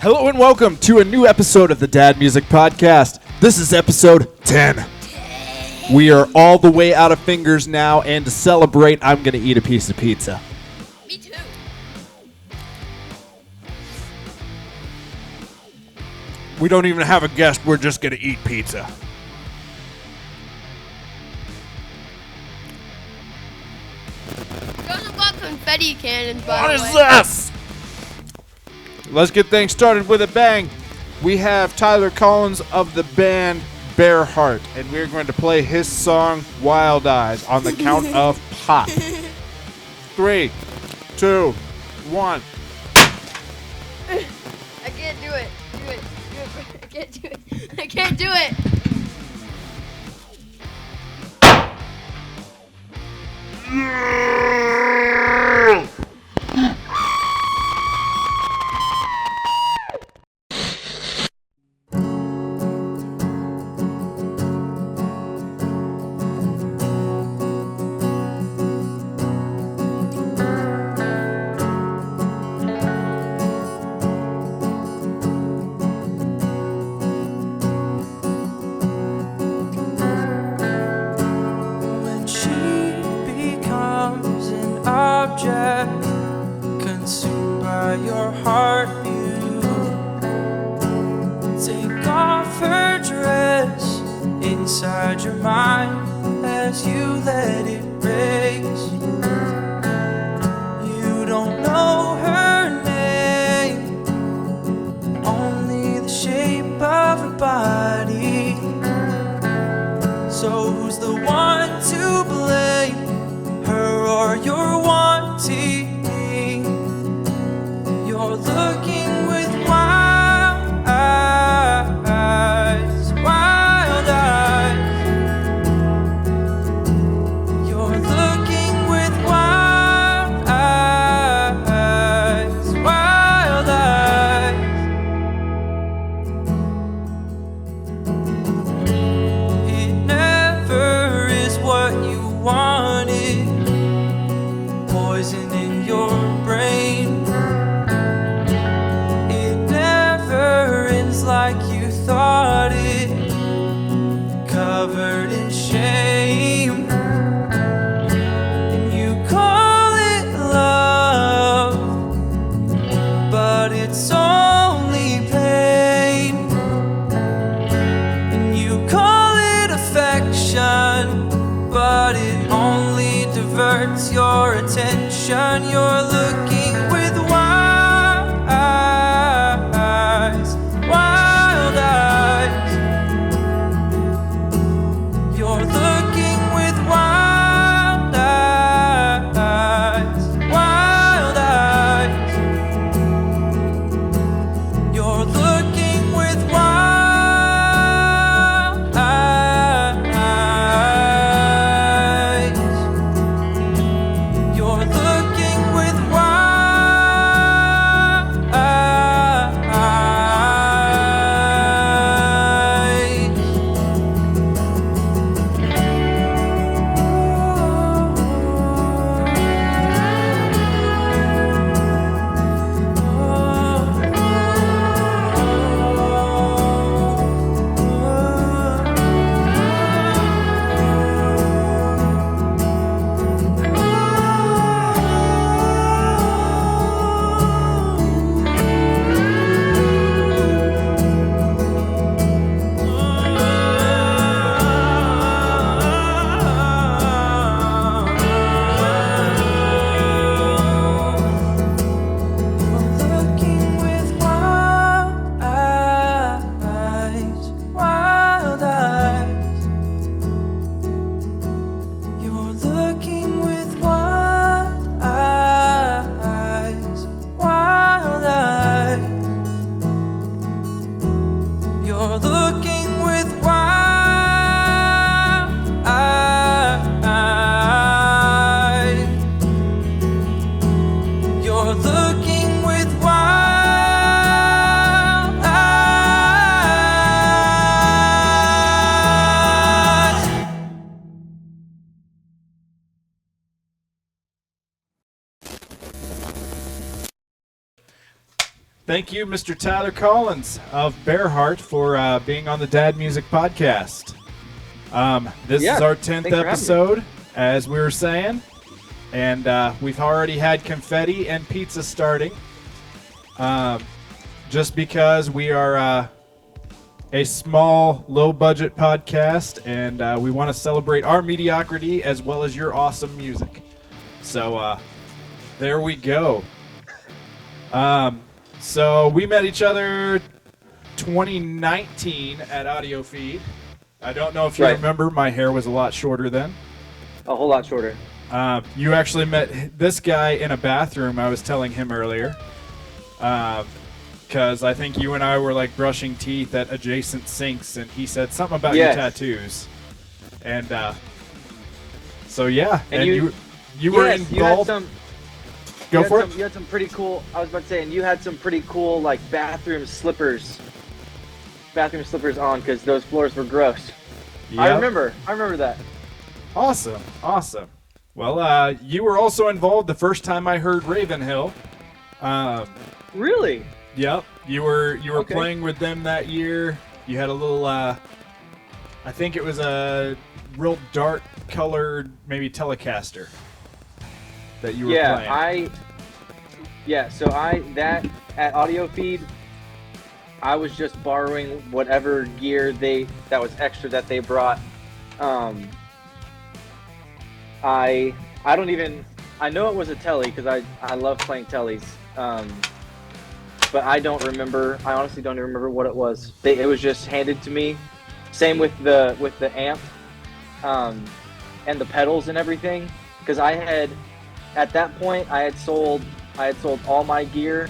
Hello and welcome to a new episode of the Dad Music Podcast. This is episode 10. We are all the way out of fingers now, and to celebrate, I'm going to eat a piece of pizza. Me too. We don't even have a guest, we're just going to eat pizza. Those have got confetti cannons, by What the is way. this? Let's get things started with a bang. We have Tyler Collins of the band Bareheart, and we're going to play his song Wild Eyes on the count of pop. 3, 2, 1. I can't do it. Do it. I can't do it. I can't do it. Consumed by your heart, you take off her dress inside your mind as you let it race. You don't know her name, only the shape of her body. So who's the one to blame, her or your wanting? You're looking with wild eyes, wild eyes. You're looking with wild eyes, wild eyes. It never is what you wanted, poison in your brain. Like you thought it, covered in shame, and you call it love, but it's only pain, and you call it affection, but it only diverts your attention. You're looking with wild eyes, wild eyes. You're looking with wild eyes, wild eyes. You're looking with wild eyes. You're looking with wild Thank you, Mr. Tyler Collins of Bareheart, for being on the Dad Music Podcast. This is our 10th episode, as we were saying, and we've already had confetti and pizza starting. Just because we are a small, low-budget podcast, and we want to celebrate our mediocrity as well as your awesome music. So there we go. So we met each other 2019 at Audio Feed. I don't know if you remember, my hair was a lot shorter then. A whole lot shorter. You actually met this guy in a bathroom, I was telling him earlier. Because I think you and I were like brushing teeth at adjacent sinks, and he said something about your tattoos. And so yeah, and you were involved. You had some pretty cool. I was about to say, and you had some pretty cool like bathroom slippers on because those floors were gross. Yep. I remember that. Awesome. Well, you were also involved the first time I heard Ravenhill. Really? Yep. You were playing with them that year. You had a little. I think it was a real dark colored maybe Telecaster that you were playing. So that at Audio Feed, I was just borrowing whatever gear that was extra that they brought. I know it was a Tele because I love playing Teles. But I honestly don't even remember what it was. It was just handed to me. Same with the amp, and the pedals and everything. Because at that point, I had sold all my gear,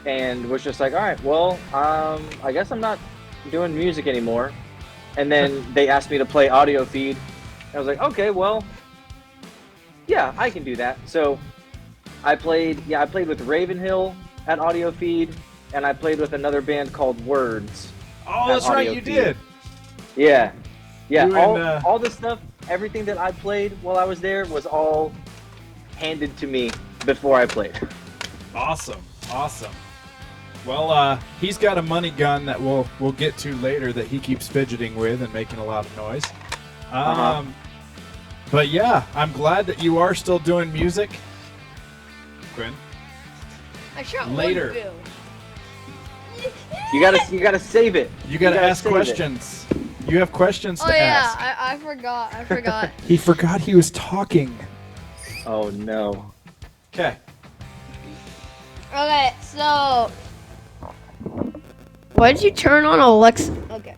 and was just like, all right, well, I guess I'm not doing music anymore. And then they asked me to play Audio Feed. I was like, okay, well, yeah, I can do that. So I played with Ravenhill at Audio Feed, and I played with another band called Words. Oh, that's right, you did. Yeah. All the stuff, everything that I played while I was there was all handed to me before I played. Awesome. Well, he's got a money gun that we'll get to later that he keeps fidgeting with and making a lot of noise. But yeah, I'm glad that you are still doing music. Quinn. I shot later. one bill. You gotta save it. You gotta ask questions. You have questions to ask. Oh yeah, I forgot. He forgot he was talking. Oh no. Okay. Okay, so why did you turn on Alexa? Okay.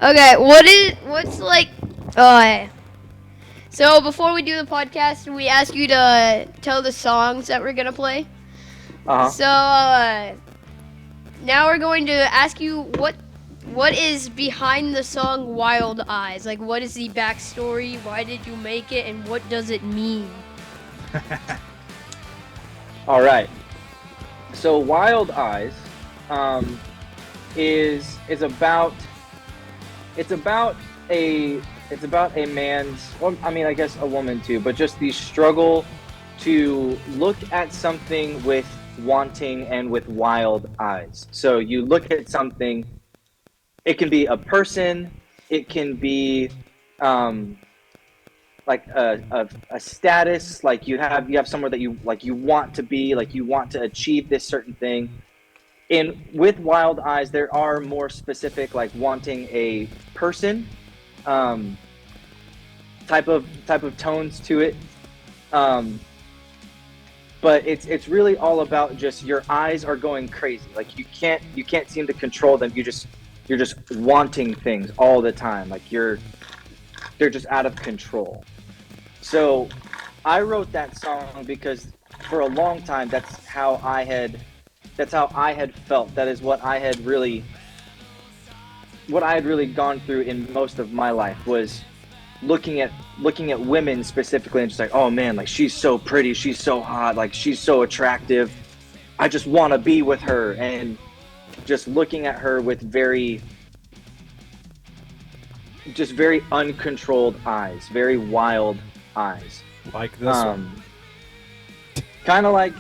Okay, what's like so before we do the podcast, we ask you to tell the songs that we're gonna play. So now we're going to ask you what is behind the song Wild Eyes? Like, what is the backstory? Why did you make it, and what does it mean? All right. So Wild Eyes is about a man's, well, I mean, I guess a woman too, but just the struggle to look at something with wanting and with wild eyes. So you look at something, it can be a person, it can be like a status, like you have somewhere that you want to be, like you want to achieve this certain thing. And with Wild Eyes, there are more specific, like wanting a person type of tones to it. But it's really all about just your eyes are going crazy. Like you can't seem to control them. You're just wanting things all the time. Like they're just out of control. So I wrote that song because for a long time that's how I had felt. That is what I had really gone through in most of my life, was looking at women specifically and just like, oh man, like she's so pretty, she's so hot, like she's so attractive, I just want to be with her, and just looking at her with very uncontrolled eyes, very wild eyes. Like this one. like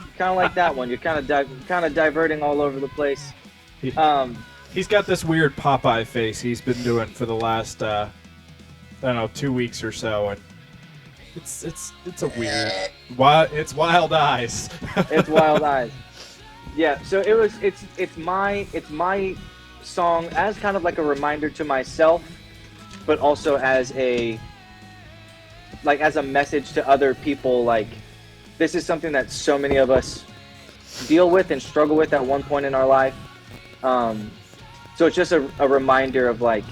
that one. You're kind of diverting all over the place. He's got this weird Popeye face he's been doing for the last I don't know, 2 weeks or so, and it's a weird. It's Wild Eyes. It's Wild Eyes. Yeah. So it's my song as kind of like a reminder to myself, but also as a message to other people. Like, this is something that so many of us deal with and struggle with at one point in our life. So it's just a reminder of like,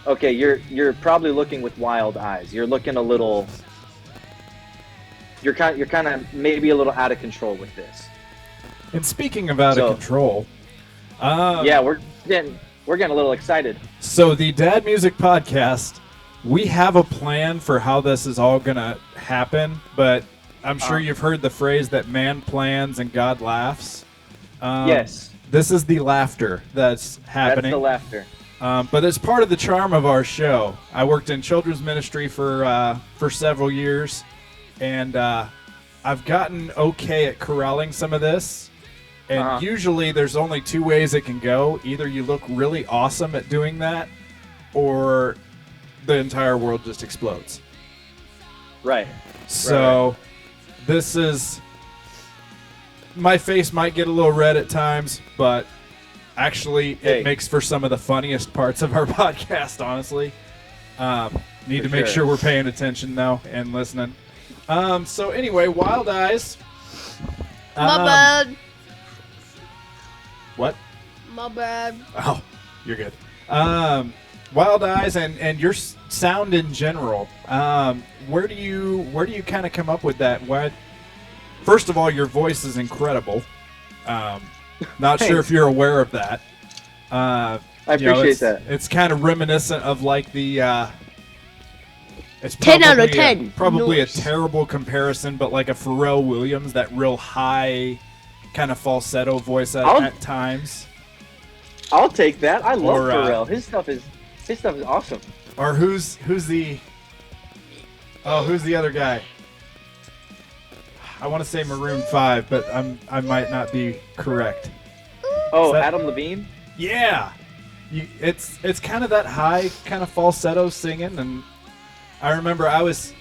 okay, you're probably looking with wild eyes. You're looking a little. You're kind of maybe a little out of control with this. And speaking of out of control, yeah, we're getting a little excited. So the Dad Music Podcast, we have a plan for how this is all gonna happen, but I'm sure you've heard the phrase that man plans and God laughs. Yes. This is the laughter that's happening. That's the laughter. But it's part of the charm of our show. I worked in children's ministry for several years, and I've gotten okay at corralling some of this. And usually there's only two ways it can go. Either you look really awesome at doing that, or the entire world just explodes. Right. So this is... My face might get a little red at times, but actually it makes for some of the funniest parts of our podcast, honestly. Need to make sure we're paying attention, though, and listening. So anyway, Wild Eyes. My bad. What? My bad. Oh, you're good. Wild Eyes and your sound in general. Where do you kind of come up with that? First of all, your voice is incredible. Not sure if you're aware of that. I appreciate that. It's kind of reminiscent of like the. It's 10 out of 10. Probably Nice. A terrible comparison, but like a Pharrell Williams, that real high, kind of falsetto voice at times. I'll take that. I love Pharrell. His stuff is awesome. Or who's the other guy? I want to say Maroon 5, but I might not be correct. Oh, Adam Levine? Yeah. It's kind of that high kind of falsetto singing, and I remember I was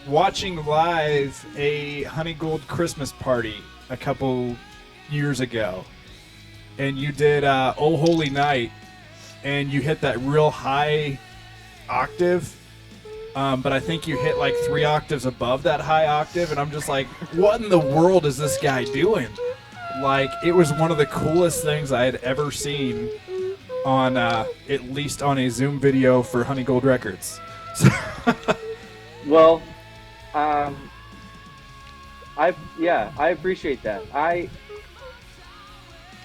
watching live a Honey Gold Christmas party a couple years ago, and you did Oh Holy Night, and you hit that real high octave. But I think you hit like 3 octaves above that high octave, and I'm just like, what in the world is this guy doing? Like, it was one of the coolest things I had ever seen on, at least on a Zoom video for Honey Gold Records. Well, I appreciate that. I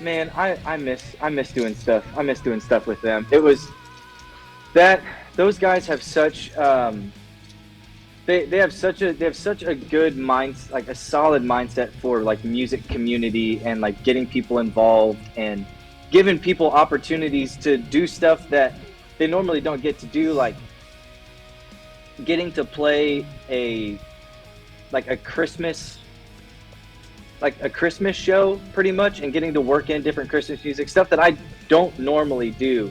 miss doing stuff. I miss doing stuff with them. It was that. Those guys have such they have such a good mind, like a solid mindset for like music community and like getting people involved and giving people opportunities to do stuff that they normally don't get to do, like getting to play a Christmas show pretty much, and getting to work in different Christmas music, stuff that I don't normally do.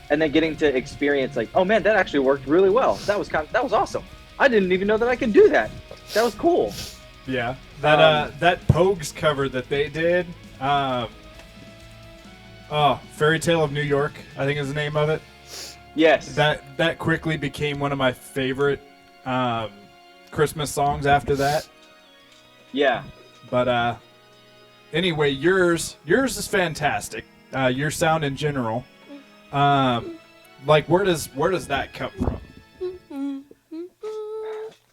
And then getting to experience like, oh man, that actually worked really well. That was awesome. I didn't even know that I could do that. That was cool. Yeah, that Pogues cover that they did. Fairy Tale of New York, I think is the name of it. Yes. That quickly became one of my favorite Christmas songs after that. Yeah. But anyway, yours is fantastic. Your sound in general. Like where does that come from?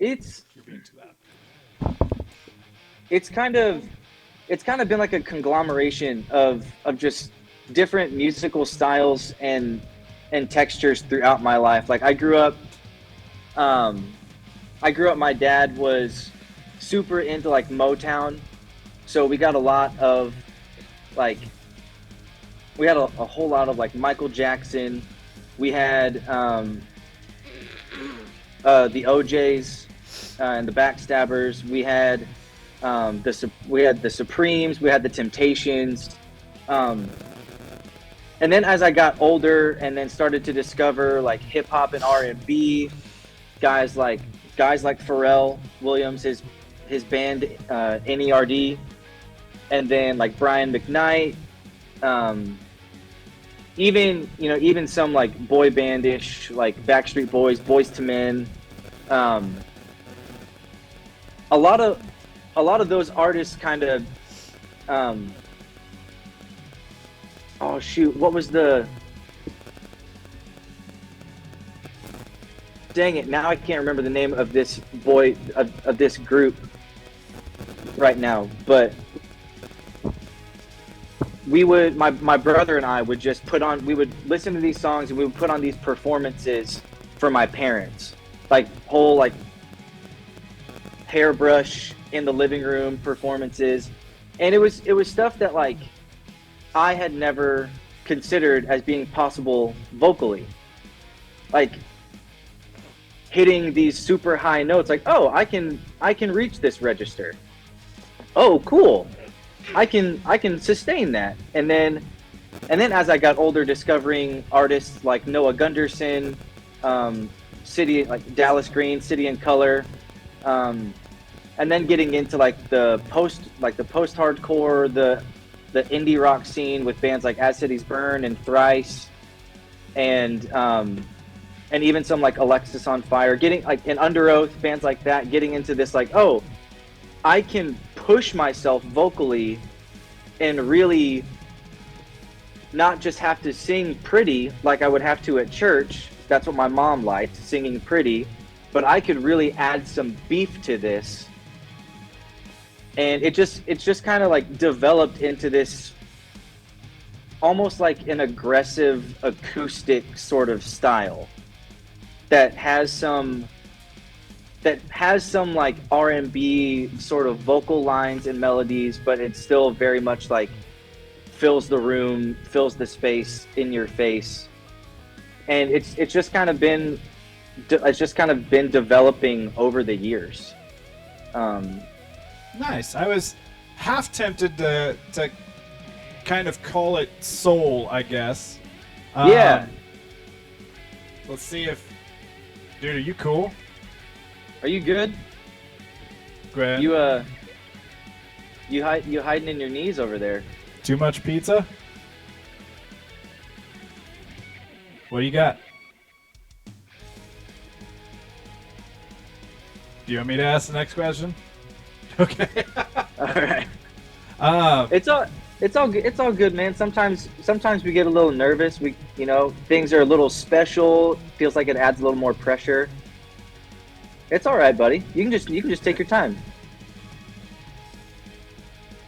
It's kind of been like a conglomeration of just different musical styles and textures throughout my life. Like I grew up, my dad was super into like Motown, so we got a lot of like, we had a whole lot of like Michael Jackson. We had the OJs. and the Backstabbers. We had the Supremes. We had the Temptations. And then as I got older and then started to discover like hip hop and R&B, guys like Pharrell Williams, his band NERD, and then like Brian McKnight, even some like boy bandish like Backstreet Boys, Boys to Men. A lot of those artists kind of oh shoot, what was the... Dang it, now I can't remember the name of this of this group right now, but we would, my brother and I would just we would listen to these songs and we would put on these performances for my parents. Like whole like hairbrush in the living room performances. And it was stuff that like I had never considered as being possible vocally. Like hitting these super high notes, like, oh, I can reach this register. Oh, cool. I can sustain that. And then as I got older, discovering artists like Noah Gunderson, City, like Dallas Green, City and Color, and then getting into like the post-hardcore, the indie rock scene with bands like As Cities Burn and Thrice, and even some like Alexis on Fire, getting like in Under Oath, bands like that, getting into this like, oh, I can push myself vocally and really not just have to sing pretty like I would have to at church. That's what my mom liked, singing pretty, but I could really add some beef to this. And it's just kind of like developed into this almost like an aggressive acoustic sort of style that has some like R&B sort of vocal lines and melodies, but it's still very much like fills the room, fills the space in your face. And it's just kind of been developing over the years. Nice. I was half tempted to kind of call it soul, I guess. Yeah. Let's see if... Dude, are you cool? Are you good? Grant. You hiding in your knees over there. Too much pizza? What do you got? Do you want me to ask the next question? Okay. All right. It's all good, man. Sometimes we get a little nervous. Things are a little special. Feels like it adds a little more pressure. It's all right, buddy. You can just take your time.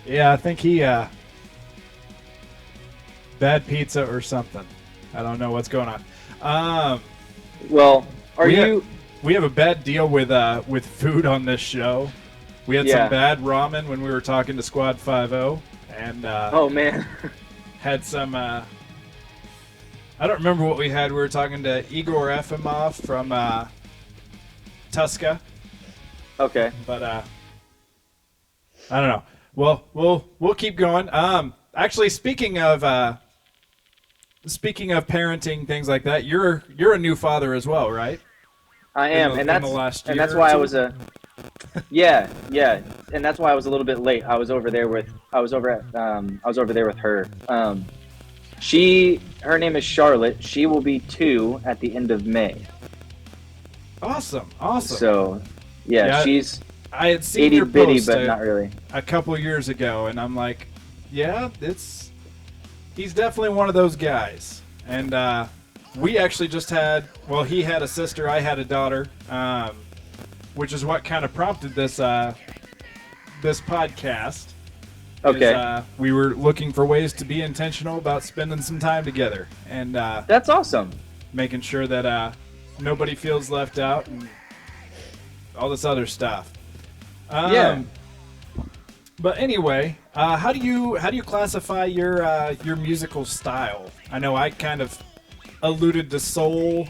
Yeah, I think he bad pizza or something. I don't know what's going on. Well, we have a bad deal with food on this show. We had some bad ramen when we were talking to Squad 5-0, and oh man, had some. I don't remember what we had. We were talking to Igor Efimov from Tuska. Okay, but I don't know. Well, we'll keep going. Actually, speaking of parenting, things like that, you're a new father as well, right? I am, and that's why I was yeah, and that's why I was a little bit late. I was over there with her. Her name is Charlotte. She will be 2 at the end of May. Awesome. So, yeah, she's I had seen itty your bitty, post but not really. A couple years ago, and I'm like, yeah, he's definitely one of those guys. And we actually just had, well, he had a sister, I had a daughter, which is what kind of prompted this podcast. Okay. We were looking for ways to be intentional about spending some time together, and that's awesome. Making sure that nobody feels left out and all this other stuff. Yeah. But anyway, how do you classify your musical style? I know I kind of alluded to soul.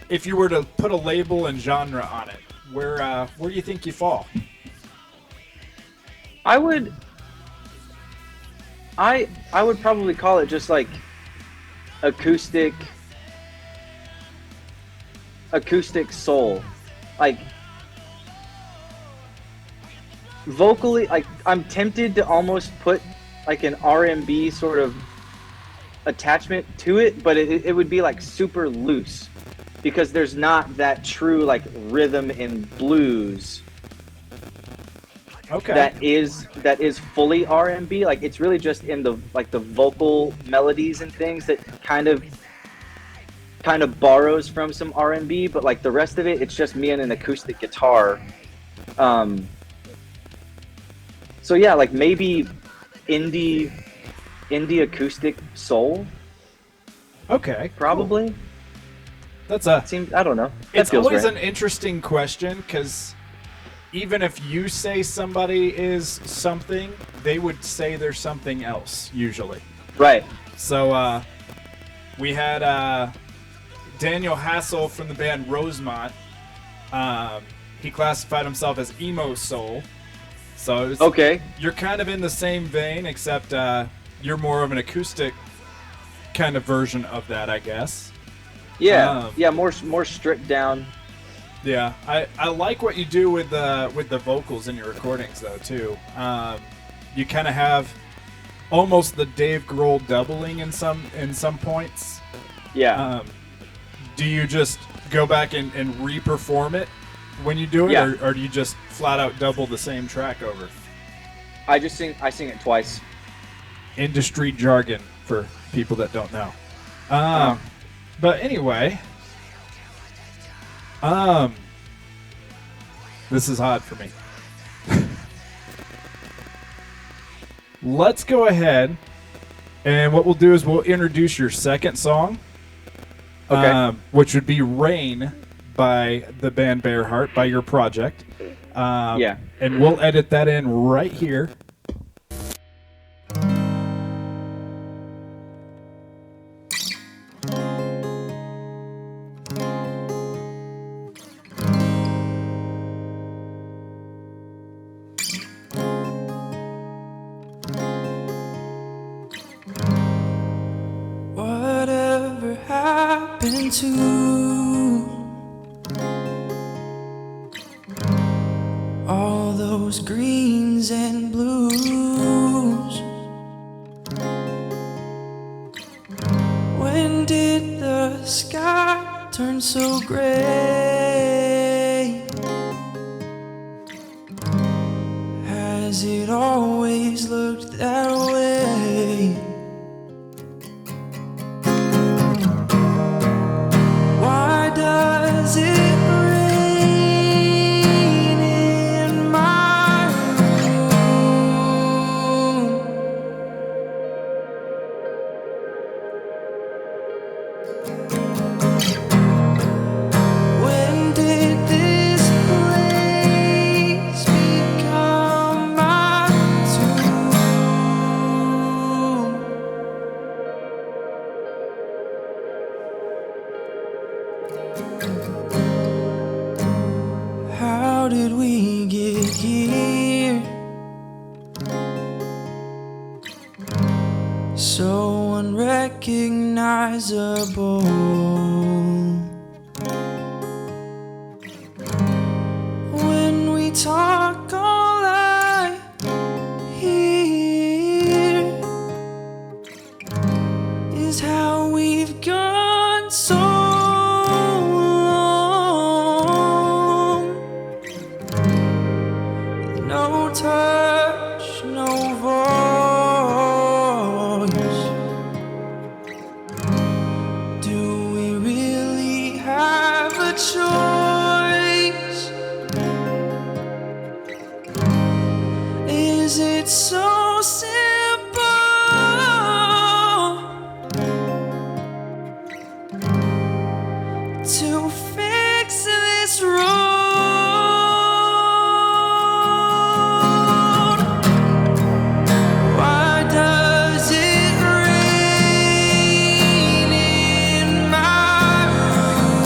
If you were to put a label and genre on it, where do you think you fall? I would probably call it just like acoustic soul. Like vocally, like I'm tempted to almost put like an R&B sort of attachment to it, but it would be like super loose because there's not that true like rhythm in blues. Okay. That is fully R&B. Like it's really just in the like the vocal melodies and things that kind of borrows from some R&B, but like the rest of it, it's just me and an acoustic guitar. So yeah, like maybe indie acoustic soul. Okay. Probably. Cool. That's a. Seems, I don't know. It's always an interesting question because even if you say somebody is something, they would say they're something else usually. Right. So we had Daniel Hassel from the band Rosemont. He classified himself as emo soul. So okay, you're kind of in the same vein, except you're more of an acoustic kind of version of that, I guess. Yeah, more stripped down. Yeah, I like what you do with the vocals in your recordings though too. You kind of have almost the Dave Grohl doubling in some points. Yeah. Do you just go back and re-perform it when you do it, Yeah. or do you just flat out double the same track over? I sing it twice. Industry jargon for people that don't know. But anyway, this is hard for me. Let's go ahead, and what we'll do is we'll introduce your second song, Okay. Which would be Rain by the band Bareheart, by your project. Yeah. And we'll edit that in right here. Whatever happened to all those greens and blues? When did the sky turn so gray? Has it always looked that way? Why does it rain in my room? When did this place become my tomb? How did we get here? So unrecognizable. When we talk, all I hear is how we've gone so long. No touch, no voice. Do we really have a choice? Is it so simple to fix this road? Why does it rain in my room?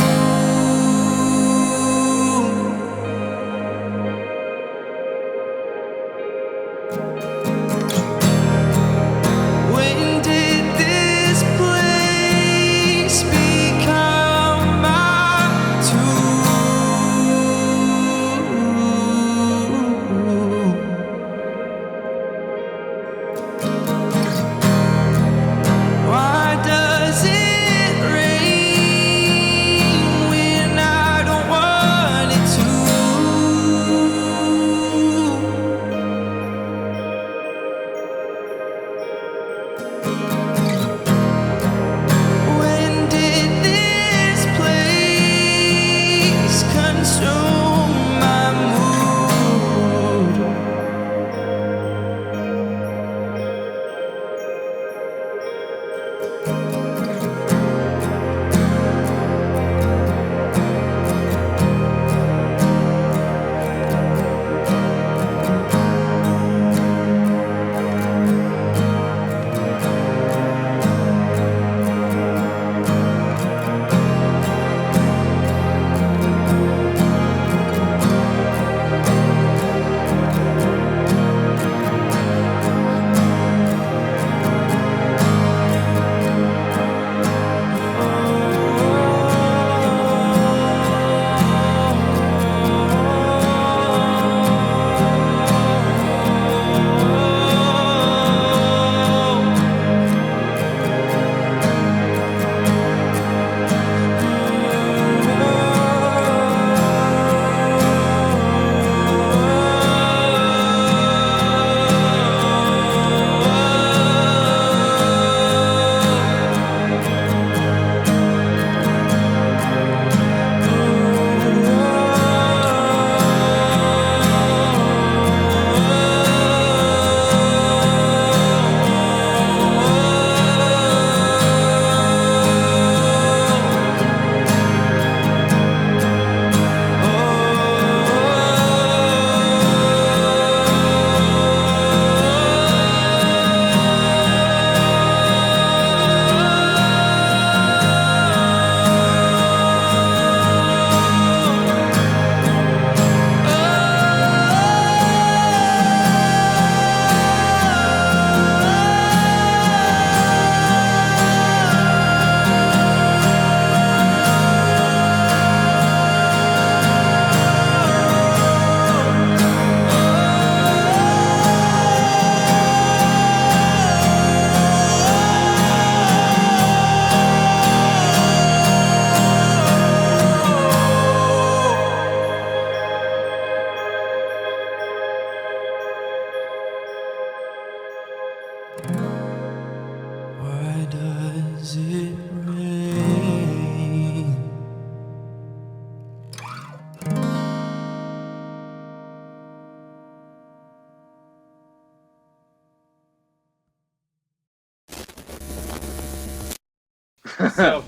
So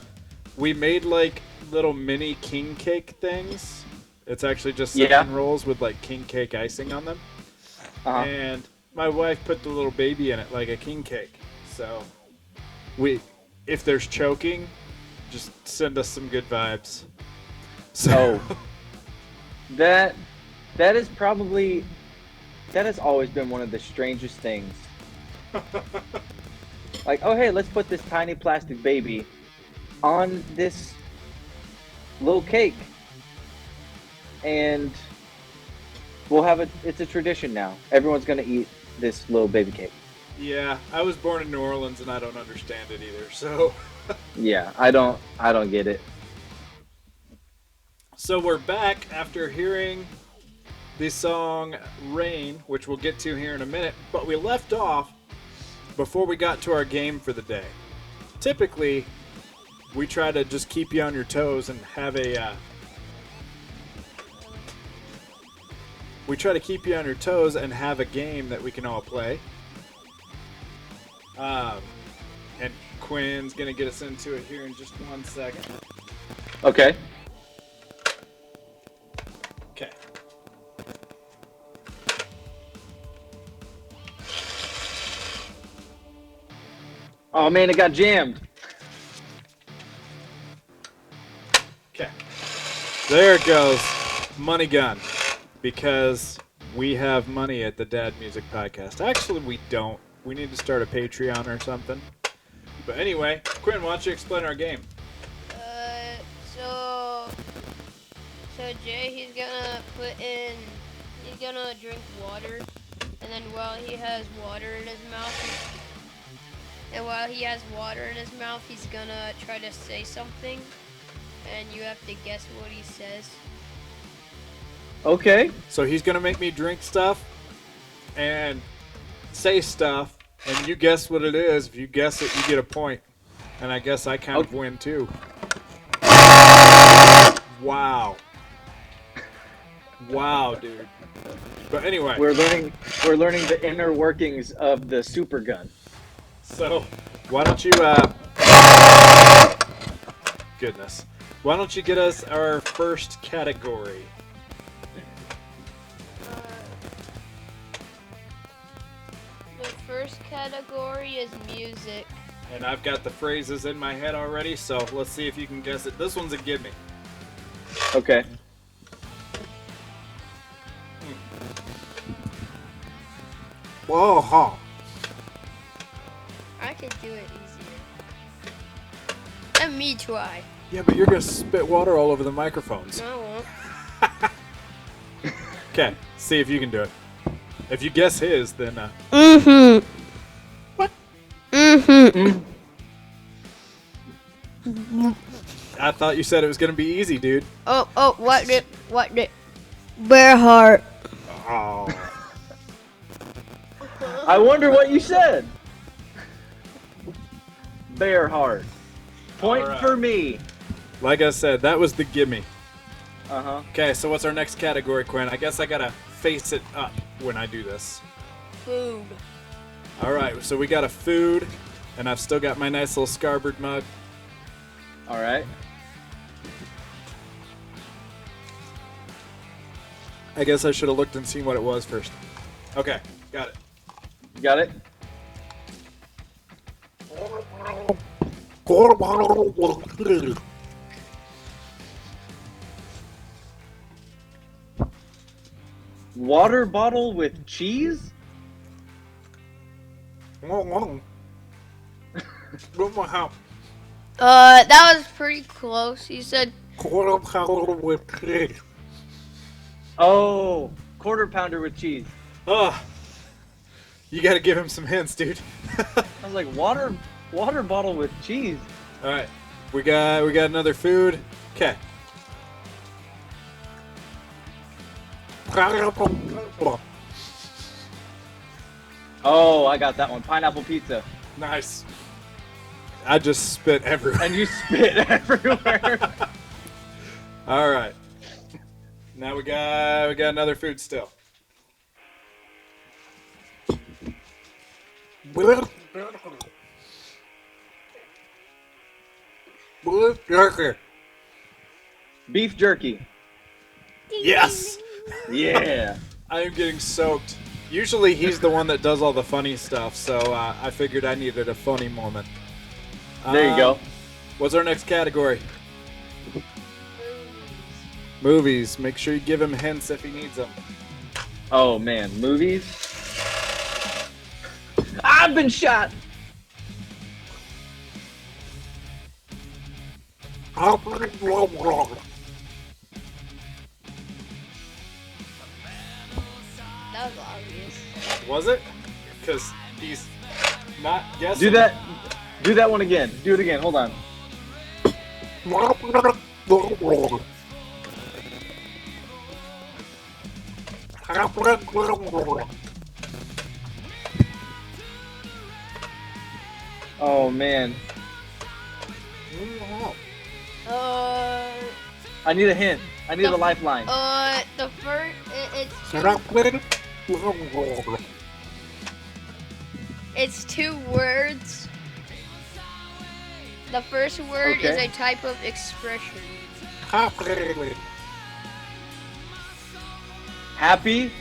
we made like little mini king cake things. It's actually just Yeah. cinnamon rolls with like king cake icing on them. Uh-huh. And my wife put the little baby in it like a king cake. So if there's choking, just send us some good vibes. So Oh. That is probably, that has always been one of the strangest things. Like, oh hey, let's put this tiny plastic baby on this little cake, and we'll have it's a tradition now. Everyone's gonna eat this little baby cake. yeah, I was born in New Orleans and I don't understand it either. So Yeah, I don't get it. So we're back after hearing the song Rain, which we'll get to here in a minute, but we left off before we got to our game for the day. Typically, we try to just keep you on your toes and have a game that we can all play. And Quinn's gonna get us into it here in just 1 second. Okay. Okay. Oh man, it got jammed. Okay. There it goes. Money gun. Because we have money at the Dad Music Podcast. Actually, we don't. We need to start a Patreon or something. But anyway, Quinn, why don't you explain our game? So Jay, he's gonna drink water, and then while he has water in his mouth, he's gonna try to say something, and you have to guess what he says. Okay. So he's going to make me drink stuff and say stuff, and you guess what it is. If you guess it, you get a point. And I guess I kind of win too. Wow. Wow, dude. But anyway. We're learning the inner workings of the super gun. So, why don't you, goodness. Why don't you get us our first category? The first category is music. And I've got the phrases in my head already, so let's see if you can guess it. This one's a gimme. Okay. Whoa, huh. I could do it easier. Let me try. Yeah, but you're gonna spit water all over the microphones. No, I won't. Okay, see if you can do it. If you guess his, then What? I thought you said it was gonna be easy, dude. What did Bareheart. Oh. I wonder what you said. Bareheart. Point All right. for me. Like I said, that was the gimme. Uh-huh. Okay, so what's our next category, Quinn? I guess I gotta face it up when I do this. Food. Alright, so we got a food, and I've still got my nice little Scarbird mug. All right. I guess I should have looked and seen what it was first. Okay, got it. You got it? Water bottle with cheese? That was pretty close. You said Oh, quarter pounder with cheese. Oh, you gotta give him some hints, dude. I was like, water bottle with cheese. All right, we got another food. Okay. Oh, I got that one. Pineapple pizza. Nice. I just spit everywhere. And you spit everywhere. All right. Now we got another food still. Beef jerky. Yes! Yeah. I am getting soaked. Usually he's the one that does all the funny stuff, so I figured I needed a funny moment. There you go. What's our next category? Movies. Make sure you give him hints if he needs them. Oh man, movies. I've been shot. That was obvious. Was it? Because he's not guessing. Do that. Do that one again. Do it again. Hold on. Oh man. I need a hint. I need a lifeline. The first, it's two words. The first word is Okay. a type of expression. Happy.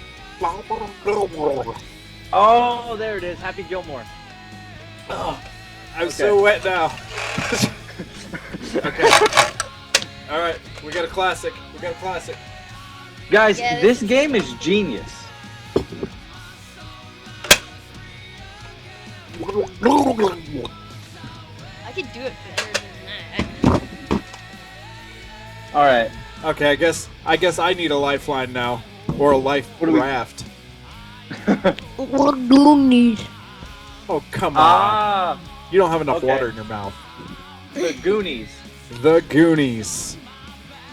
Oh, there it is. Happy Gilmore. I'm so wet now. Okay. All right, we got a classic. We got a classic. Guys, Yeah, this game is genius. I could do it better than that. All right. Okay, I guess I need a lifeline now, or a life What do we- raft. What Goonies? Oh come on! Ah, You don't have enough okay. water in your mouth. the Goonies. The Goonies.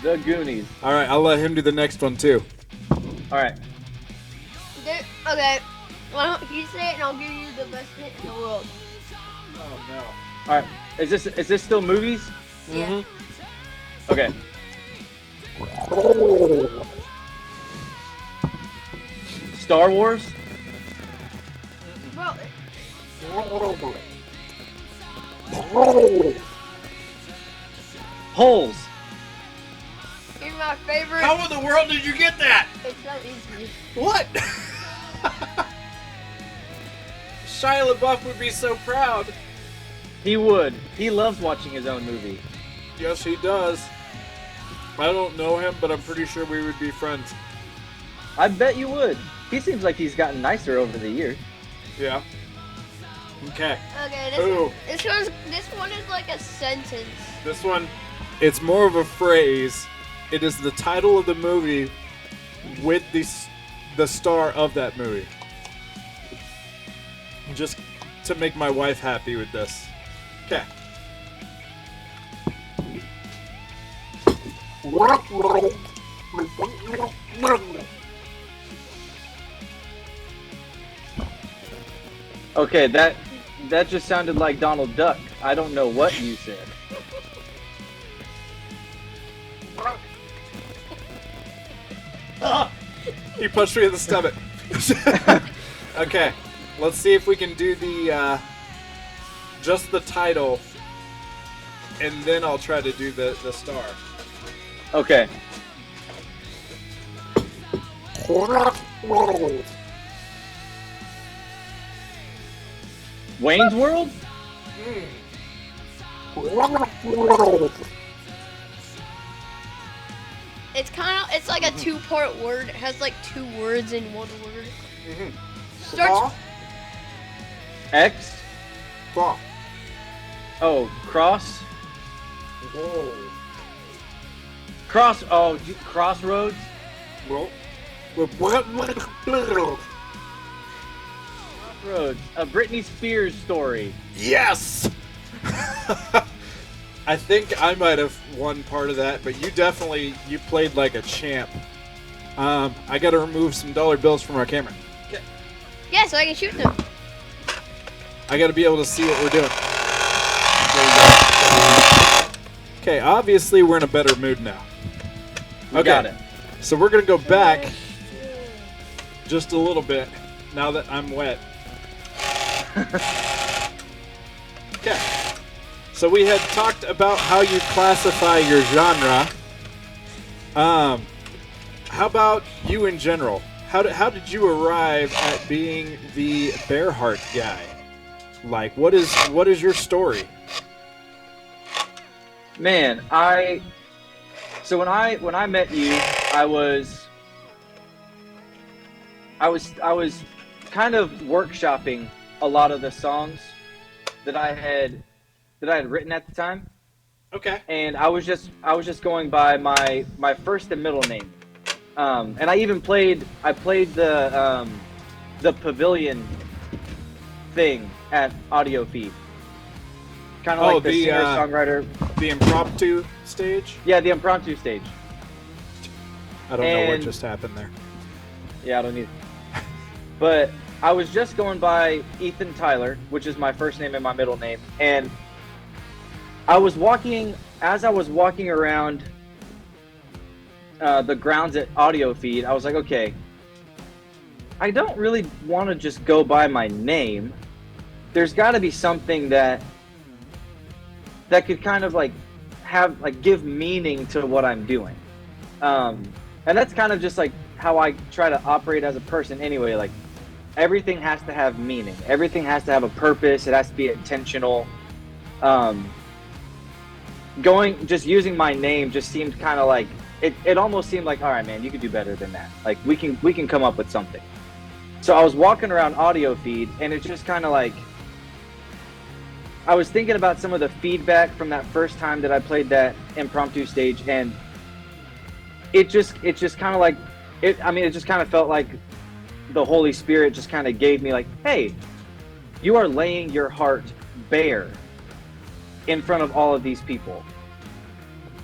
The Goonies. All right, I'll let him do the next one too. All right. Okay, why don't you say it and I'll give you the best hit in the world. Oh no. All right. Is this still movies? Yeah. Okay. Star Wars. Bro, Holes. you're my favorite. How in the world did you get that? It's so easy. What? Shia LaBeouf would be so proud. He would. He loves watching his own movie. Yes, he does. I don't know him, but I'm pretty sure we would be friends. I bet you would. He seems like he's gotten nicer over the years. Yeah. Okay. Okay, Ooh. this one is like a sentence. This one, it's more of a phrase. It is the title of the movie with the star of that movie. Just to make my wife happy with this. Okay. Okay, that just sounded like Donald Duck. I don't know what you said. He punched me in the stomach. Okay, let's see if we can do the just the title, and then I'll try to do the star. Okay. Wayne's World? It's like a two-part word. It has like two words in one word. Starts. Claw? X? Claw. Oh, Cross? Whoa. Crossroads? Well. Crossroads. A Britney Spears story. Yes! I think I might have won part of that, but you played like a champ. I gotta remove some dollar bills from our camera. Yeah, so I can shoot them. I gotta be able to see what we're doing. Okay, obviously we're in a better mood now. We got it. So we're gonna go back just a little bit now that I'm wet. Okay. So we had talked about how you classify your genre. How about you in general? How did you arrive at being the Bareheart guy? Like, what is your story? Man, so when I met you, I was kind of workshopping a lot of the songs that I had written at the time. Okay. And I was just going by my first and middle name. And I played the pavilion thing at Audio Feed. Kind of like the singer-songwriter. The impromptu stage? Yeah, the impromptu stage. I don't know what just happened there. Yeah, I don't need. But I was just going by Ethan Tyler, which is my first name and my middle name, and as I was walking around the grounds at Audio Feed, I was like, okay, I don't really want to just go by my name. There's got to be something that could kind of give meaning to what I'm doing. And that's kind of just like how I try to operate as a person anyway. Like, everything has to have meaning. Everything has to have a purpose. It has to be intentional. Just using my name just seemed kind of like, it almost seemed like, all right, man, you could do better than that. Like, we can come up with something. So I was walking around Audio Feed, and it just kind of like, I was thinking about some of the feedback from that first time that I played that impromptu stage, and it just kind of like, it just kind of felt like the Holy Spirit just kind of gave me like, hey, you are laying your heart bare in front of all of these people.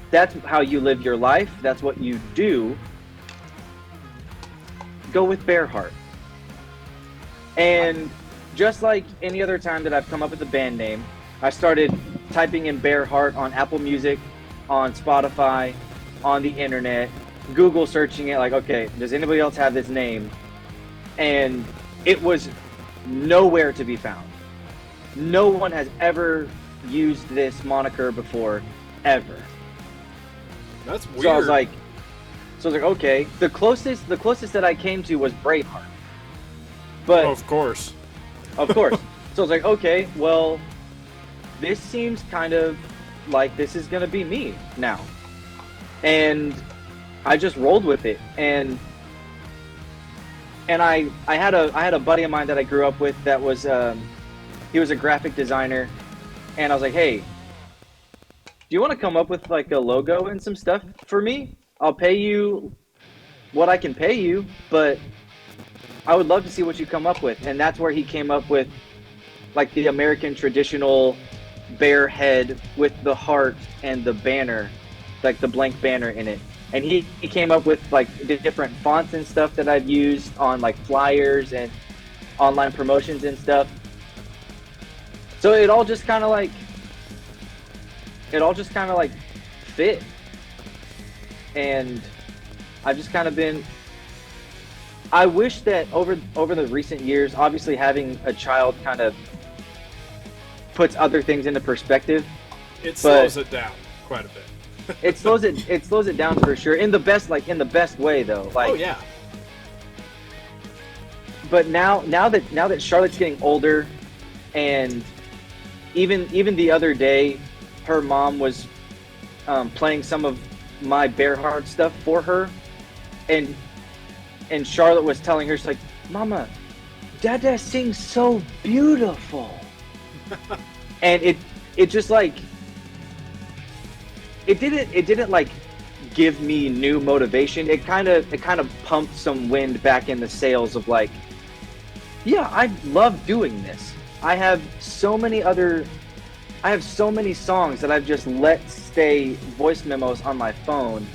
That's how you live your life. That's what you do. Go with Bareheart. And just like any other time that I've come up with a band name, I started typing in Bareheart on Apple Music, on Spotify, on the internet, Google searching it, like, okay, does anybody else have this name? And it was nowhere to be found. No one has ever used this moniker before, ever. That's weird. So I was like, okay. The closest that I came to was Braveheart. But of course. So I was like, okay, well, this seems kind of like this is gonna be me now. And I just rolled with it. And I had a buddy of mine that I grew up with that was he was a graphic designer, and I was like, hey, do you want to come up with like a logo and some stuff for me? I'll pay you what I can pay you, but I would love to see what you come up with. And that's where he came up with like the American traditional bear head with the heart and the banner, like the blank banner in it. And he came up with like the different fonts and stuff that I've used on like flyers and online promotions and stuff. So it all just kind of like fit. And I've just kind of been, I wish that over the recent years, obviously having a child kind of puts other things into perspective. It slows it down quite a bit. It slows it down for sure, in the best way though. Like, oh yeah. But now that Charlotte's getting older, and even the other day, her mom was playing some of my Bareheart stuff for her, and Charlotte was telling her, she's like, "Mama, Dada sings so beautiful," and it just like it didn't like give me new motivation. It kind of pumped some wind back in the sails of like, yeah, I love doing this. I have so many songs that I've just let stay voice memos on my phone.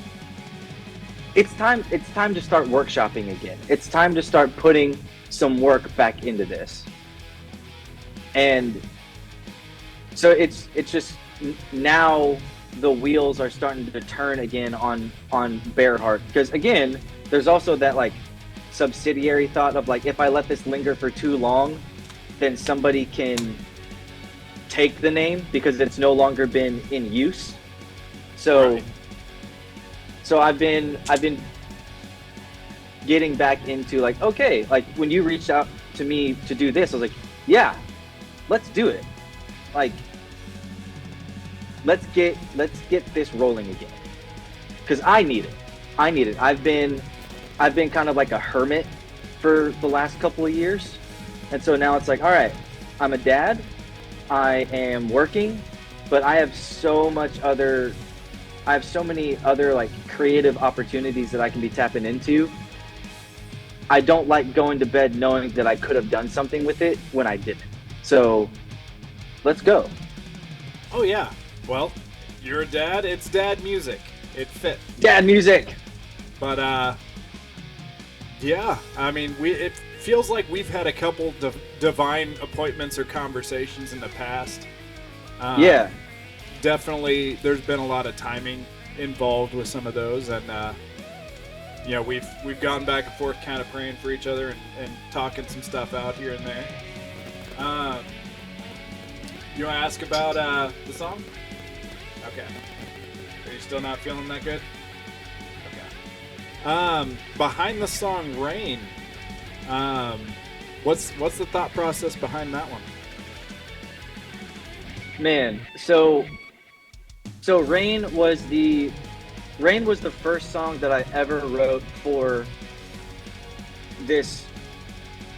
It's time to start workshopping again. It's time to start putting some work back into this. And so it's just now the wheels are starting to turn again on Bareheart, because again, there's also that like subsidiary thought of like, if I let this linger for too long, then somebody can take the name because it's no longer been in use. So Right. so I've been getting back into like, okay, like when you reached out to me to do this, I was like, yeah, let's do it. Like let's get this rolling again. Cause I need it. I've been kind of like a hermit for the last couple of years. And so now it's like, all right, I'm a dad, I am working, but I have so many other like creative opportunities that I can be tapping into. I don't like going to bed knowing that I could have done something with it when I didn't. So let's go. Oh yeah. Well, you're a dad. It's dad music. It fit. Dad music. But yeah. I mean, it feels like we've had a couple divine appointments or conversations in the past. Yeah. Definitely, there's been a lot of timing involved with some of those, and you know, we've gone back and forth, kind of praying for each other and talking some stuff out here and there. You want to ask about the song? Okay. Are you still not feeling that good? Okay. Behind the song "Rain," what's the thought process behind that one? Man, so Rain was the first song that I ever wrote for this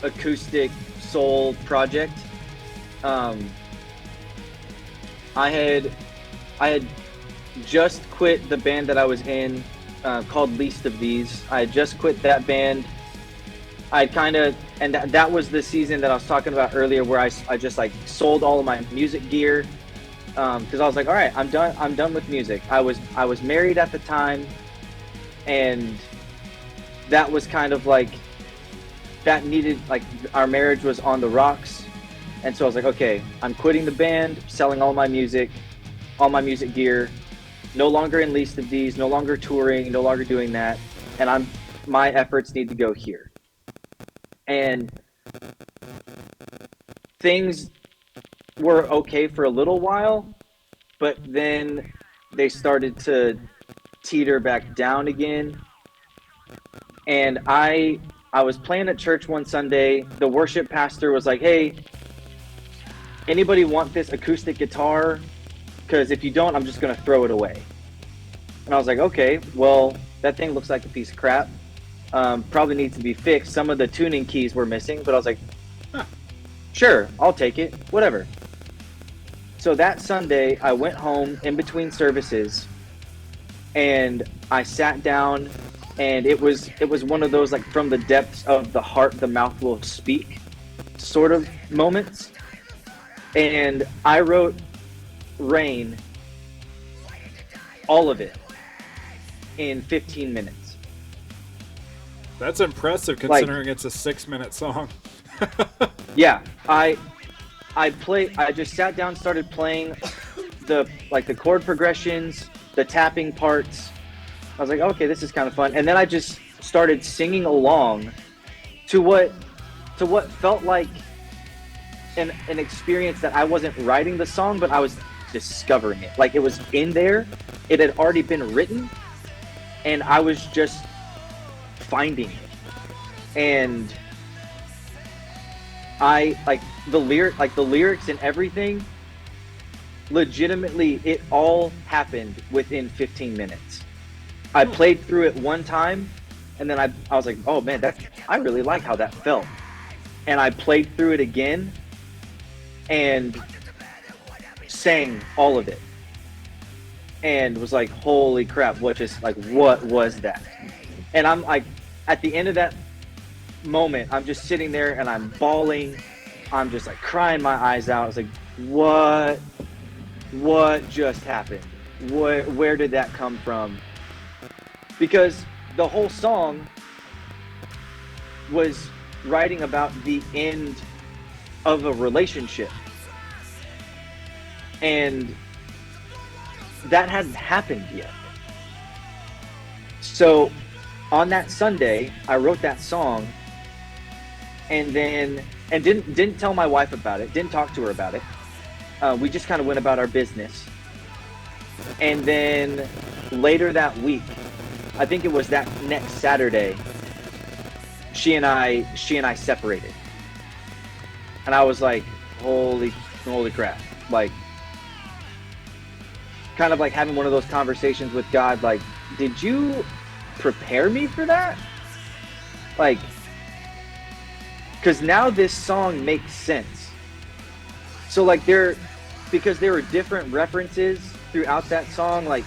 acoustic soul project. I had just quit the band that I was in, called Least of These. I had just quit that band. That was the season that I was talking about earlier, where I just like sold all of my music gear, because I was like, all right, I'm done with music. I was married at the time, and that was kind of like, that needed, like, our marriage was on the rocks. And so I was like, okay, I'm quitting the band, selling all my music gear, no longer in Least of These, no longer touring, no longer doing that, and my efforts need to go here. And things were okay for a little while, but then they started to teeter back down again. And I was playing at church one Sunday. The worship pastor was like, hey, anybody want this acoustic guitar? Because if you don't, I'm just going to throw it away. And I was like, okay, well, that thing looks like a piece of crap. Probably needs to be fixed. Some of the tuning keys were missing, but I was like, sure, I'll take it, whatever. So that Sunday, I went home in between services, and I sat down, and it was one of those, like, from the depths of the heart, the mouth will speak sort of moments. And I wrote Rain, all of it, in 15 minutes. That's impressive, considering it's a 6-minute song. Yeah, I just sat down, started playing the chord progressions, the tapping parts. I was like, okay, this is kind of fun. And then I just started singing along to what felt like an experience that I wasn't writing the song, but I was discovering it. Like, it was in there, it had already been written, and I was just finding it. And I like the lyrics and everything, legitimately, it all happened within 15 minutes. I played through it one time, and then I was like, oh man, I really like how that felt. And I played through it again and sang all of it, and was like, holy crap, what was that? And I'm like, at the end of that moment, I'm just sitting there and I'm bawling. I'm just like crying my eyes out. I was like, what just happened? Where did that come from? Because the whole song was writing about the end of a relationship, and that hadn't happened yet. So on that Sunday, I wrote that song, and didn't tell my wife about it, didn't talk to her about it. we just kind of went about our business. And then later that week, I think it was that next Saturday, she and I separated. And I was like, holy crap. Like, kind of like having one of those conversations with God, like, did you prepare me for that? Like, because now this song makes sense. So like because there were different references throughout that song, like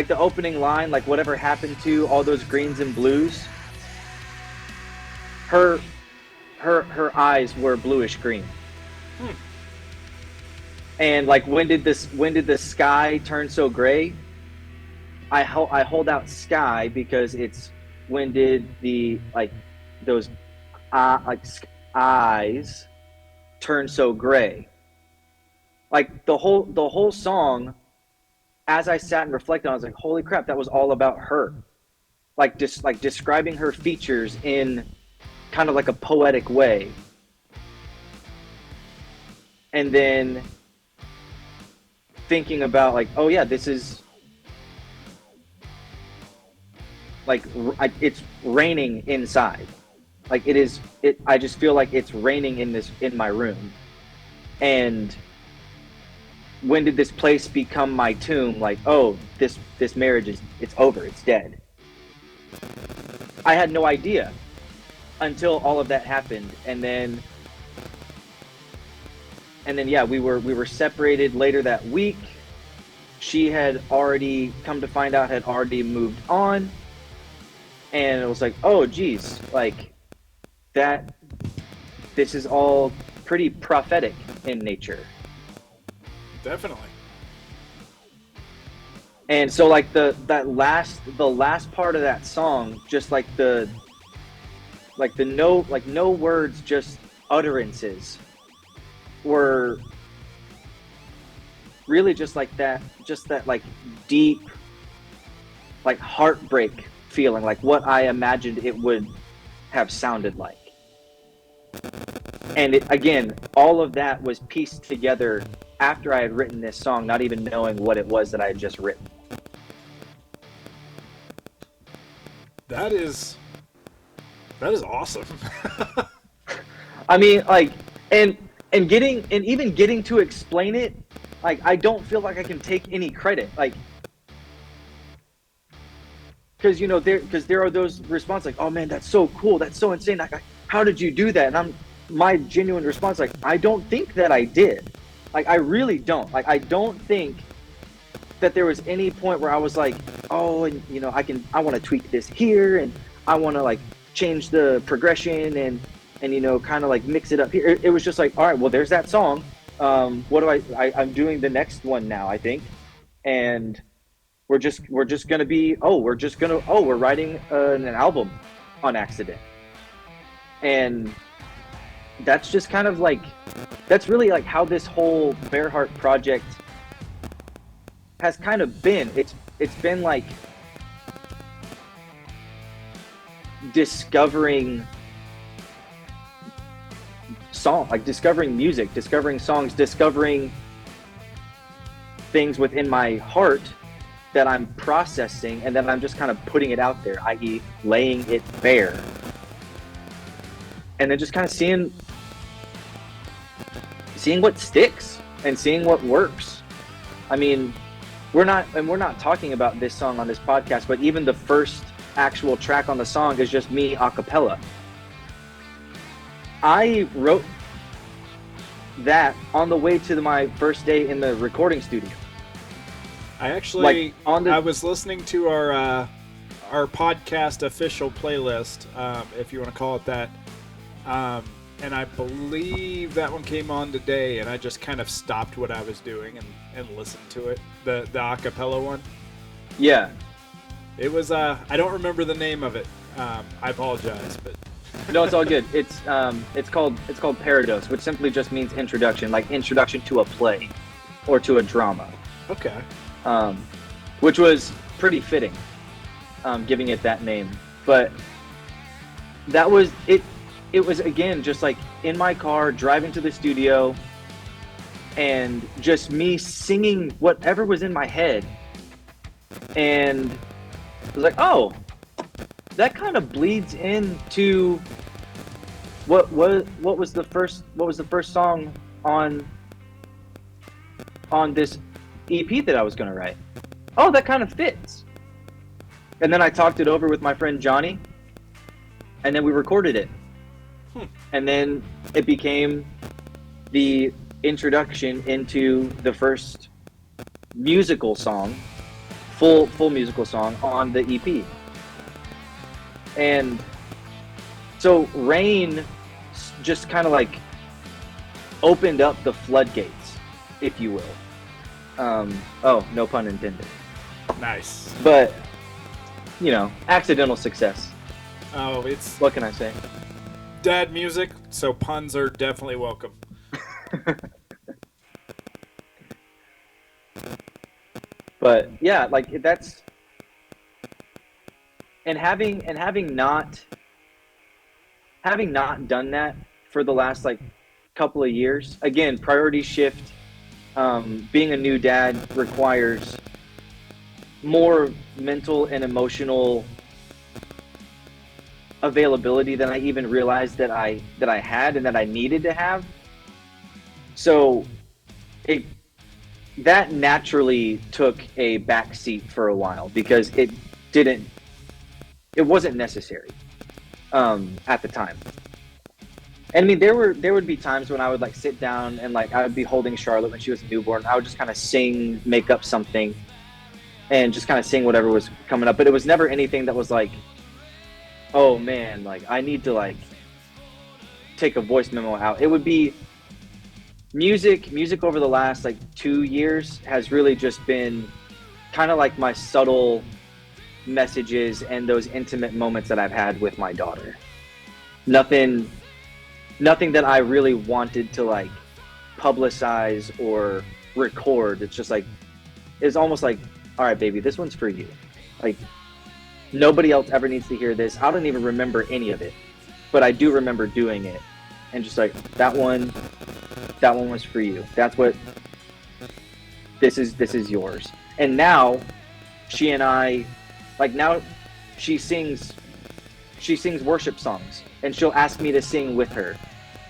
the opening line, like whatever happened to all those greens and blues, her eyes were bluish green. And like, when did the sky turn so gray? I hold out sky because it's, when did the, like, those eyes turn so gray? Like the whole song, as I sat and reflected on, I was like, holy crap, that was all about her. Like, just like describing her features in kind of like a poetic way. And then thinking about, like, oh yeah, this is like, it's raining inside. Like, I just feel like it's raining in my room. And when did this place become my tomb? Like, oh, this marriage it's over, it's dead. I had no idea until all of that happened. And then yeah, we were separated later that week. She had already, come to find out, had already moved on. And it was like, oh geez, like, that, this is all pretty prophetic in nature. Definitely. And so like the last part of that song, just like the no words, just utterances, were really just that like deep, like heartbreak feeling, like what I imagined it would have sounded like. And again, all of that was pieced together after I had written this song, not even knowing what it was that I had just written. That is awesome. I mean, like, and even getting to explain it, like, I don't feel like I can take any credit, like, because there are those responses like, oh man, that's so cool, that's so insane, like, how did you do that? And my genuine response, like, I don't think that I did. Like, I really don't. Like, I don't think that there was any point where I was like, oh, and I want to tweak this here, and I want to like change the progression and kind of like mix it up here. It was just like, all right, well, there's that song. What do I'm doing the next one now, I think, and we're just gonna be, we're writing an album on accident. And that's just kind of like, that's really like how this whole Bareheart project has kind of been. It's been like discovering discovering music, discovering songs, discovering things within my heart that I'm processing, and then I'm just kind of putting it out there, i.e. laying it bare. And then just kind of seeing what sticks and seeing what works. I mean, we're not talking about this song on this podcast, but even the first actual track on the song is just me a cappella. I wrote that on the way to my first day in the recording studio. I actually, I was listening to our podcast official playlist, if you want to call it that, and I believe that one came on today, and I just kind of stopped what I was doing and listened to it, the acapella one. Yeah. It was, I don't remember the name of it. I apologize, but... No, it's all good. It's called Parados, which simply just means introduction, like introduction to a play or to a drama. Okay. Which was pretty fitting, giving it that name. But that was it. It was, again, just like in my car driving to the studio, and just me singing whatever was in my head. And I was like, oh, that kind of bleeds into what was the first song on this EP that I was going to write. Oh, that kind of fits. And then I talked it over with my friend Johnny, and then we recorded it. And then it became the introduction into the first musical song, full musical song on the EP. And so Rain just kind of like opened up the floodgates, if you will. Oh, no pun intended. Nice. But, you know, accidental success. Oh, it's What can I say? dad music, so puns are definitely welcome. But yeah, like that's and having not done that for the last like couple of years. Again, priority shift. Being a new dad requires more mental and emotional availability than I even realized that I had and that I needed to have. So that naturally took a back seat for a while because it wasn't necessary at the time. And I mean, there would be times when I would like sit down and like I would be holding Charlotte when she was a newborn. I would just kind of sing, make up something, and just kind of sing whatever was coming up. But it was never anything that was like, oh man, like I need to like take a voice memo out. It would be music over the last like 2 years has really just been kind of like my subtle messages and those intimate moments that I've had with my daughter. Nothing that I really wanted to like publicize or record. It's just like, it's almost like, all right, baby, this one's for you. Like nobody else ever needs to hear this. I don't even remember any of it, but I do remember doing it. And just like that one was for you. That's what this is yours. And now she and I, like now she sings worship songs and she'll ask me to sing with her.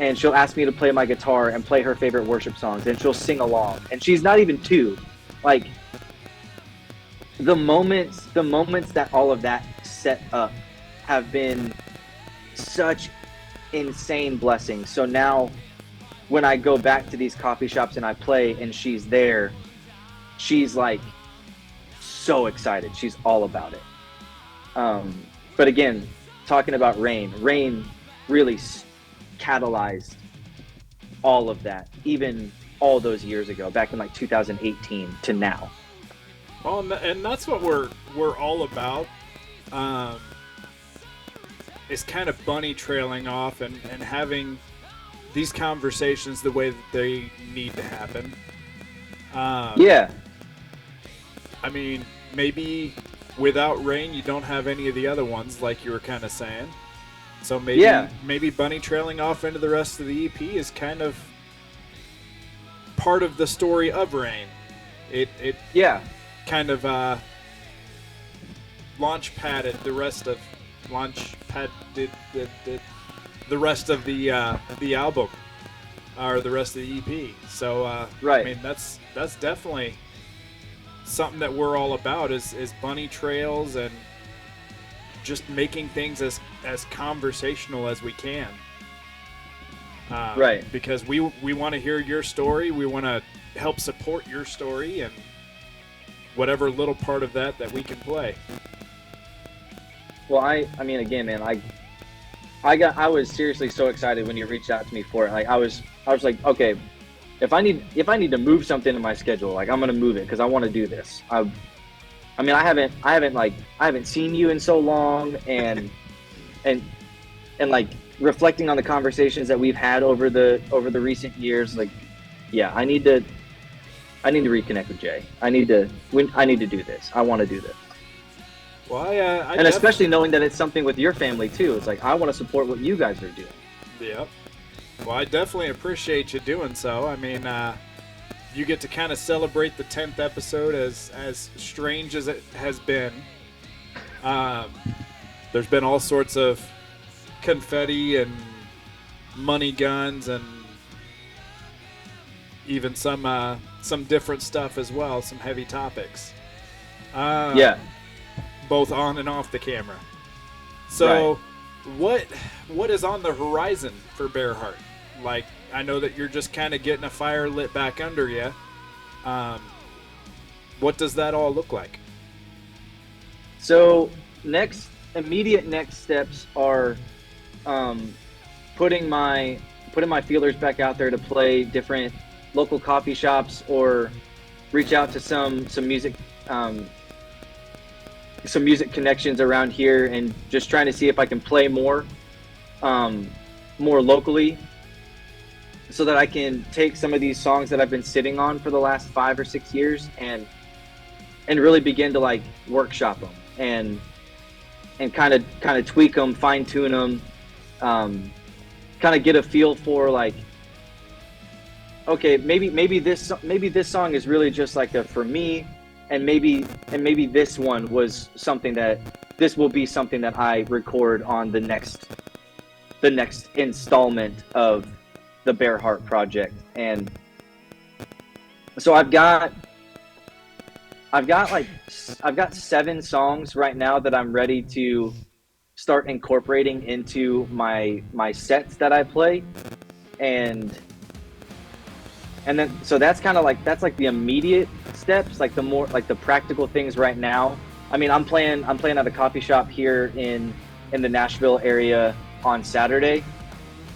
And she'll ask me to play my guitar and play her favorite worship songs and she'll sing along. And she's not even 2. Like the moments that all of that set up have been such insane blessings. So now when I go back to these coffee shops and I play and she's there, she's like so excited. She's all about it. But again, talking about Rain really catalyzed all of that, even all those years ago, back in like 2018 to now. Well, and that's what we're all about. Is kind of bunny trailing off and having these conversations the way that they need to happen. Yeah. I mean, maybe without Rain, you don't have any of the other ones, like you were kind of saying. So maybe bunny trailing off into the rest of the EP is kind of part of the story of Rain. It kind of launch padded the rest of the rest of the album or the rest of the EP. So right. I mean that's definitely something that we're all about is bunny trails and just making things as conversational as we can. Right. Because we want to hear your story. We want to help support your story and whatever little part of that we can play. Well, I mean, again, man, I was seriously so excited when you reached out to me for it. Like I was like, okay, if I need to move something in my schedule, like I'm gonna move it because I want to do this. I mean, I haven't seen you in so long, and like reflecting on the conversations that we've had over the recent years, like, yeah, I need to reconnect with Jay. I need to do this. I want to do this. Well, and especially knowing that it's something with your family too. It's like I want to support what you guys are doing. Yep. Well, I definitely appreciate you doing so. I mean, you get to kind of celebrate the 10th episode as strange as it has been. There's been all sorts of confetti and money guns and even some different stuff as well, some heavy topics. Yeah. Both on and off the camera. So what is on the horizon for Bareheart? Like, I know that you're just kind of getting a fire lit back under you. What does that all look like? So immediate next steps are putting my feelers back out there to play different local coffee shops or reach out to some music connections around here and just trying to see if I can play more locally, so that I can take some of these songs that I've been sitting on for the last 5 or 6 years and really begin to like workshop them and kind of tweak them, fine tune them, kind of get a feel for like, okay, maybe this song is really just like a for me, and maybe this one was something this will be something that I record on the next installment of the Bareheart project. And so I've got 7 songs right now that I'm ready to start incorporating into my sets that I play, and then so that's kind of like the immediate steps, like the more like the practical things right now. I mean, I'm playing at a coffee shop here in the Nashville area on Saturday,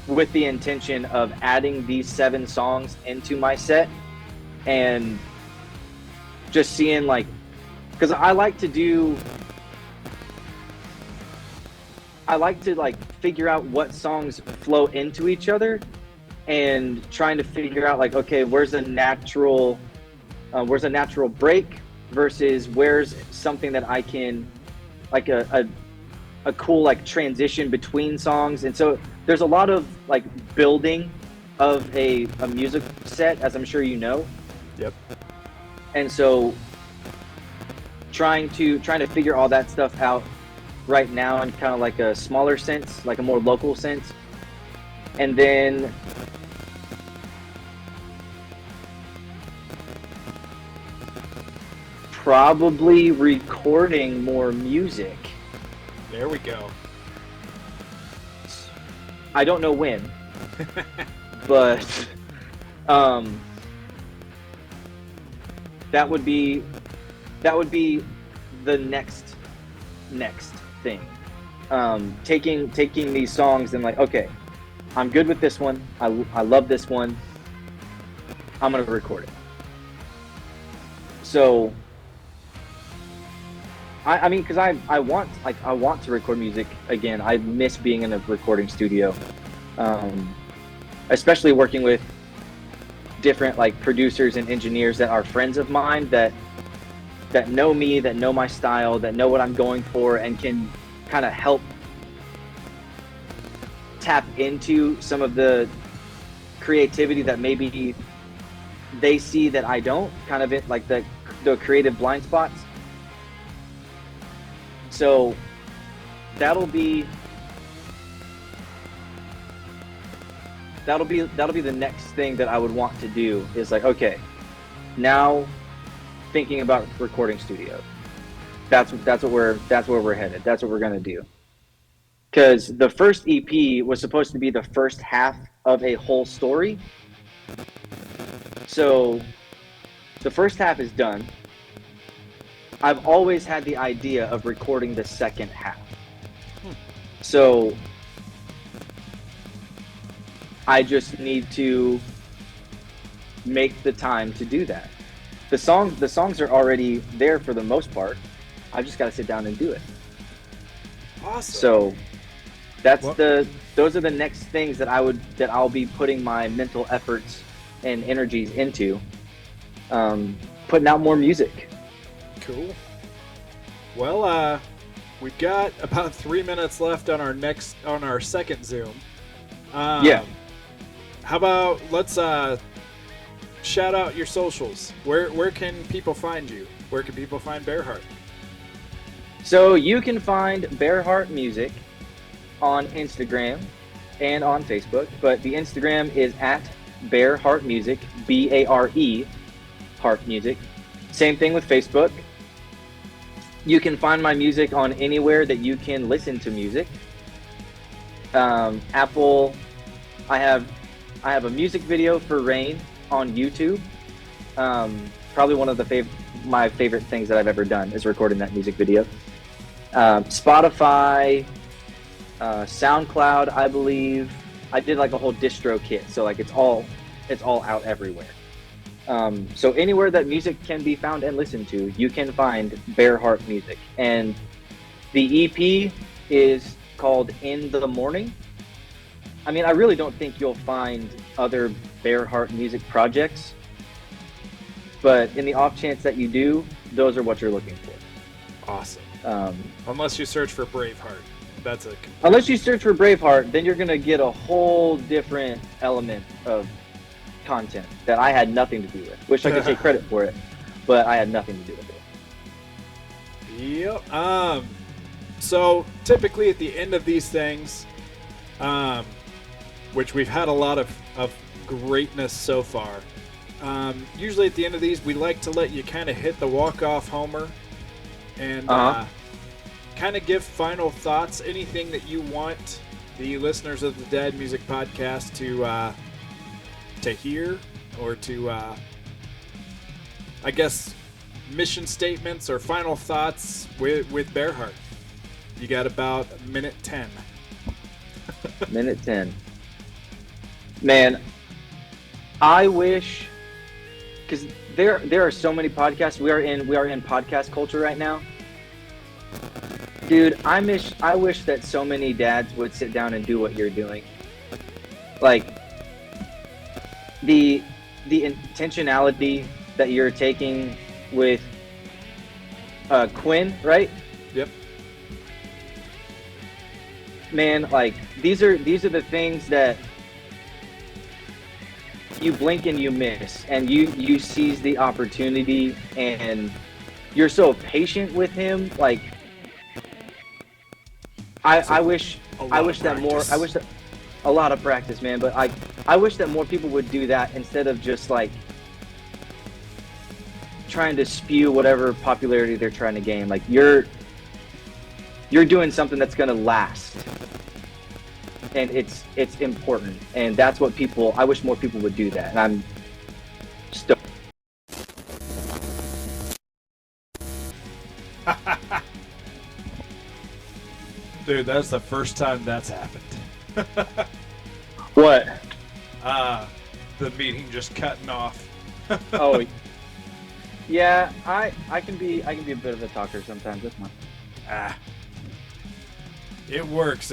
with the intention of adding these 7 songs into my set and just seeing like, because I like to like figure out what songs flow into each other and trying to figure out like, okay, where's a natural break versus where's something that I can like a cool like transition between songs. And so there's a lot of like building of a music set, as I'm sure you know. Yep. And so trying to figure all that stuff out right now in kind of like a smaller sense, like a more local sense. And then probably recording more music. There we go. I don't know when, but that would be the next thing. Taking these songs and like, okay, I'm good with this one. I love this one. I'm gonna record it. So I mean, because I want to record music again. I miss being in a recording studio, especially working with different like producers and engineers that are friends of mine that know me, that know my style, that know what I'm going for, and can kind of help tap into some of the creativity that maybe they see that I don't, kind of it like the creative blind spots. So that'll be the next thing that I would want to do, is like, okay, now thinking about recording studio. That's where we're headed. That's what we're gonna do. Because the first EP was supposed to be the first half of a whole story. So the first half is done. I've always had the idea of recording the second half. So I just need to make the time to do that. The songs are already there for the most part. I just got to sit down and do it. Awesome. So those are the next things that I'll be putting my mental efforts and energies into, putting out more music. Cool. Well, we've got about 3 minutes left on our second Zoom. Yeah. How about let's shout out your socials. Where can people find you? Where can people find Bareheart? So you can find Bareheart Music on Instagram and on Facebook, but the Instagram is at Bareheart Music, B-A-R-E, Heart Music. Same thing with Facebook. You can find my music on anywhere that you can listen to music. Apple, I have a music video for Rain on YouTube. Probably one of my favorite things that I've ever done is recording that music video. Spotify, SoundCloud, I believe. I did like a whole distro kit, so like it's all out everywhere. So anywhere that music can be found and listened to, you can find Bareheart Music. And the EP is called In the Morning. I mean, I really don't think you'll find other Bareheart music projects, but in the off chance that you do, those are what you're looking for. Awesome. Unless you search for Braveheart. Unless you search for Braveheart, then you're going to get a whole different element of content that I had nothing to do with. Wish I could take credit for it, but I had nothing to do with it. Yep. So typically at the end of these things, which we've had a lot of greatness so far, usually at the end of these, we like to let you kind of hit the walk-off homer and kind of give final thoughts, anything that you want the listeners of the Dad Music Podcast to hear, or to, I guess, mission statements or final thoughts with Bareheart. You got about minute 10. Minute 10. Man, I wish, because there are so many podcasts. We are in podcast culture right now. Dude, I wish that so many dads would sit down and do what you're doing. Like the intentionality that you're taking with Quinn, right? Yep. Man, like these are the things that you blink and you miss, and you seize the opportunity, and you're so patient with him. Like I wish that a lot of practice, man, but I wish that more people would do that instead of just like trying to spew whatever popularity they're trying to gain. Like you're doing something that's going to last, and it's important, and that's what I wish more people would do that, and I'm stoked. Dude, that's the first time that's happened. What? The meeting just cutting off. Oh, yeah. I can be a bit of a talker sometimes. That's fine. It works.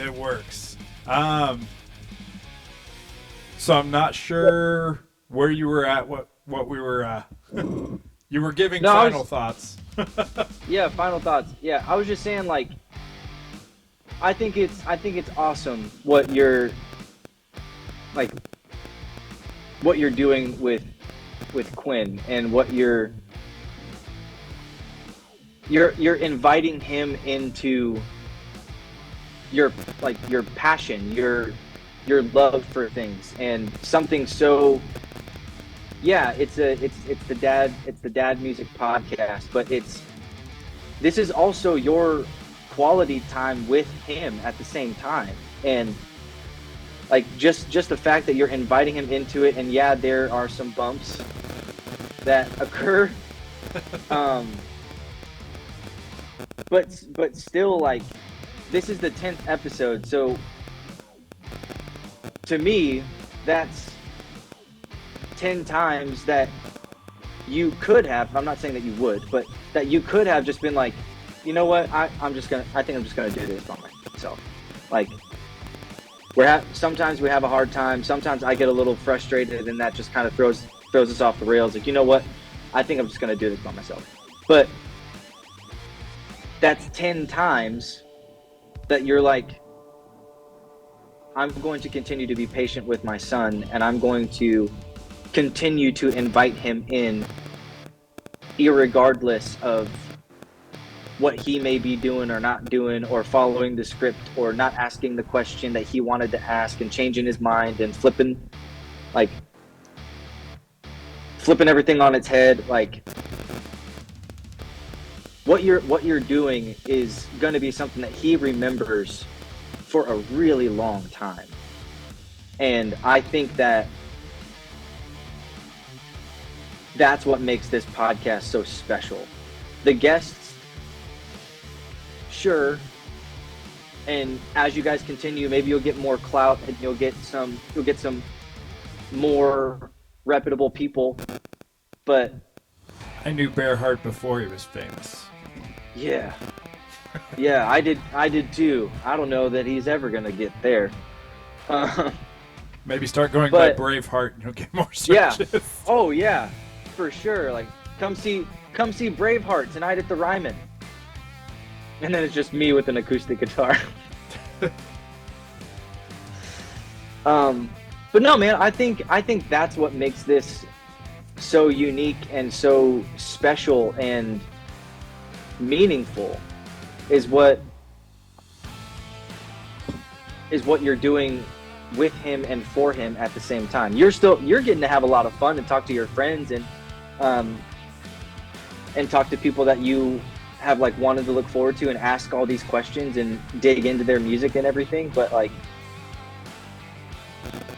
So I'm not sure where you were at. What we were. You were giving final thoughts. Yeah, final thoughts. Yeah, I was just saying, like, I think it's awesome what you're doing with Quinn, and what you're inviting him into your passion, your love for things, and something so. Yeah, it's the Dad Music Podcast, but this is also your quality time with him at the same time, and like just the fact that you're inviting him into it, and yeah, there are some bumps that occur, but still, like, this is the 10th episode, so to me that's 10 times that you could have, I'm not saying that you would, but that you could have just been like, you know what, I think I'm just gonna do this by myself. Like, sometimes we have a hard time, sometimes I get a little frustrated, and that just kind of throws us off the rails. Like, you know what, I think I'm just gonna do this by myself. But that's 10 times that you're like, I'm going to continue to be patient with my son, and I'm going to continue to invite him in, irregardless of what he may be doing or not doing, or following the script, or not asking the question that he wanted to ask and changing his mind and flipping everything on its head. Like, what you're doing is going to be something that he remembers for a really long time. And I think that's what makes this podcast so special. The guests, sure, and as you guys continue, maybe you'll get more clout and you'll get some more reputable people. But I knew Bareheart before he was famous. Yeah, I did too. I don't know that he's ever gonna get there. Maybe start going by Braveheart and you'll get more searches. Yeah. Oh yeah, for sure. Like, come see Braveheart tonight at the Ryman. And then it's just me with an acoustic guitar. But no, man, I think that's what makes this so unique and so special and meaningful, is what you're doing with him and for him at the same time. You're getting to have a lot of fun and talk to your friends and talk to people that you have like wanted to look forward to and ask all these questions and dig into their music and everything. But like,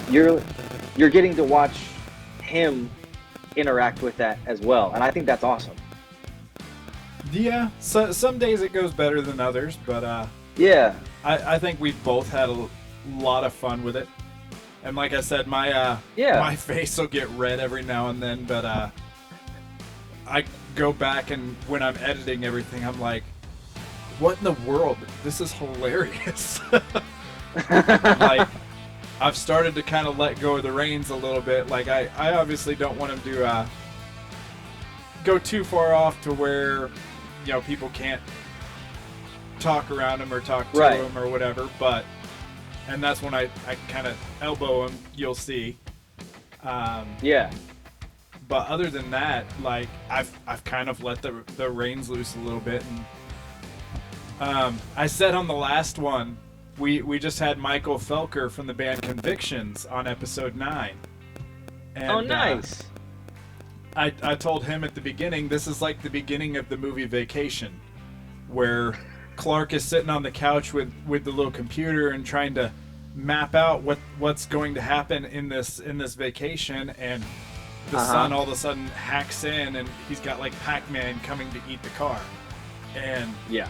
you're getting to watch him interact with that as well, and I think that's awesome. Yeah, so some days it goes better than others, but yeah, I think we've both had a lot of fun with it. And like I said, my face will get red every now and then, but I go back and when I'm editing everything, I'm like, what in the world? This is hilarious. Like, I've started to kind of let go of the reins a little bit. Like, I obviously don't want him to go too far off to where, you know, people can't talk around him or talk to him or whatever. But, and that's when I kind of elbow him, you'll see. Yeah. But other than that, like, I've kind of let the reins loose a little bit. And I said on the last one, we just had Michael Felker from the band Convictions on episode 9. And, oh, nice. I told him at the beginning, this is like the beginning of the movie Vacation, where Clark is sitting on the couch with the little computer and trying to map out what's going to happen in this vacation, and the son all of a sudden hacks in and he's got like Pac-Man coming to eat the car. And yeah,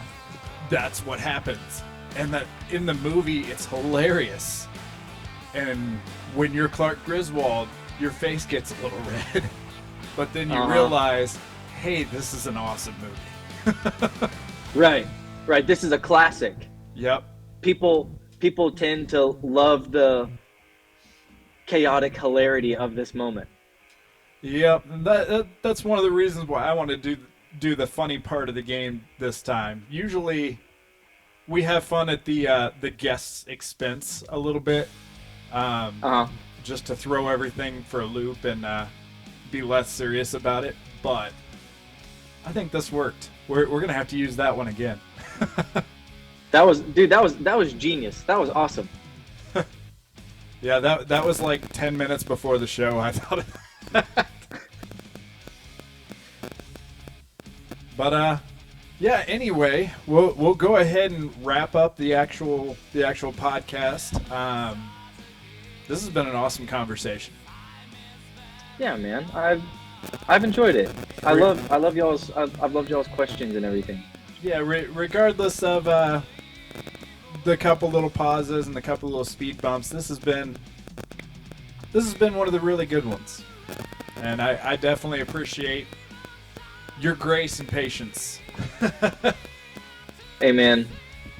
that's what happens. And that in the movie, it's hilarious. And when you're Clark Griswold, your face gets a little red. But then you realize, hey, this is an awesome movie. Right. This is a classic. Yep. People tend to love the chaotic hilarity of this moment. Yep. That's one of the reasons why I want to do the funny part of the game this time. Usually, we have fun at the guest's expense a little bit, just to throw everything for a loop and be less serious about it. But I think this worked. We're gonna have to use that one again. That was genius. That was awesome. Yeah, that was like 10 minutes before the show. I thought of that. But yeah. Anyway, we'll go ahead and wrap up the actual podcast. This has been an awesome conversation. Yeah, man. I've enjoyed it. I've loved y'all's questions and everything. Yeah, regardless of the couple little pauses and the couple little speed bumps, this has been one of the really good ones, and I definitely appreciate your grace and patience. Hey, man,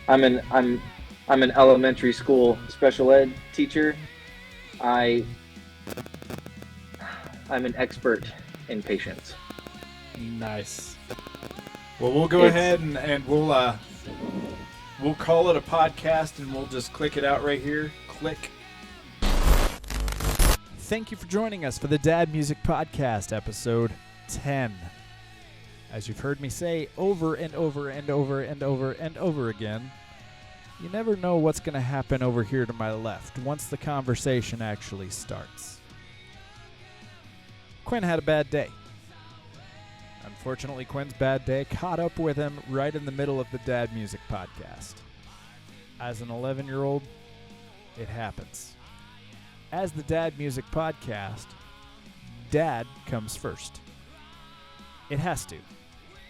I'm an elementary school special ed teacher. I'm an expert in patience. Nice. Well, we'll go ahead and we'll call it a podcast, and we'll just click it out right here. Click. thank you for joining us for the Dad Music Podcast, episode 10. As you've heard me say over and over and over and over and over again, you never know what's going to happen over here to my left once the conversation actually starts. Quinn had a bad day. Unfortunately, Quinn's bad day caught up with him right in the middle of the Dad Music Podcast. As an 11-year-old, it happens. As the Dad Music Podcast, Dad comes first. It has to.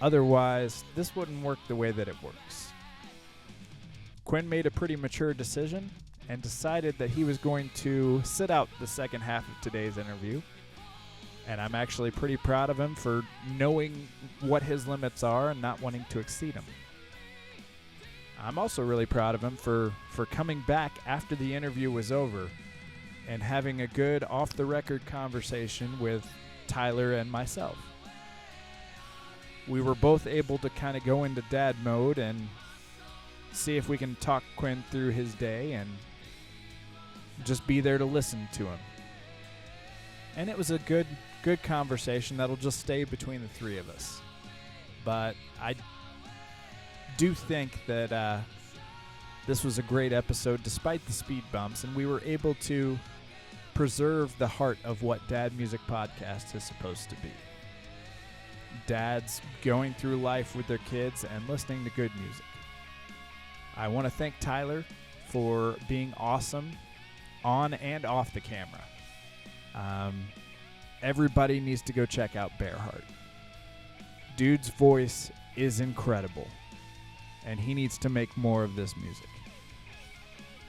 Otherwise, this wouldn't work the way that it works. Quinn made a pretty mature decision and decided that he was going to sit out the second half of today's interview. And I'm actually pretty proud of him for knowing what his limits are and not wanting to exceed them. I'm also really proud of him for coming back after the interview was over and having a good off-the-record conversation with Tyler and myself. We were both able to kind of go into dad mode and see if we can talk Quinn through his day and just be there to listen to him. And it was a good conversation that'll just stay between the three of us. But I do think that this was a great episode despite the speed bumps, and we were able to preserve the heart of what Dad Music Podcast is supposed to be. Dads going through life with their kids and listening to good music. I want to thank Tyler for being awesome on and off the camera. Everybody needs to go check out Bareheart. Dude's voice is incredible, and he needs to make more of this music.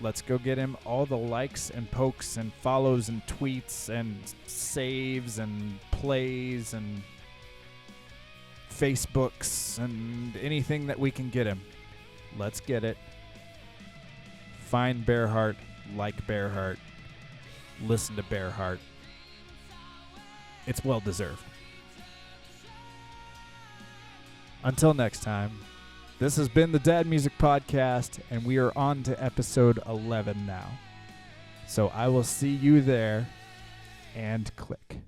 Let's go get him all the likes and pokes and follows and tweets and saves and plays and Facebooks and anything that we can get him. Let's get it. Find Bareheart, like Bareheart, listen to Bareheart. It's well deserved. Until next time, this has been the Dad Music Podcast, and we are on to episode 11 now. So I will see you there, and click.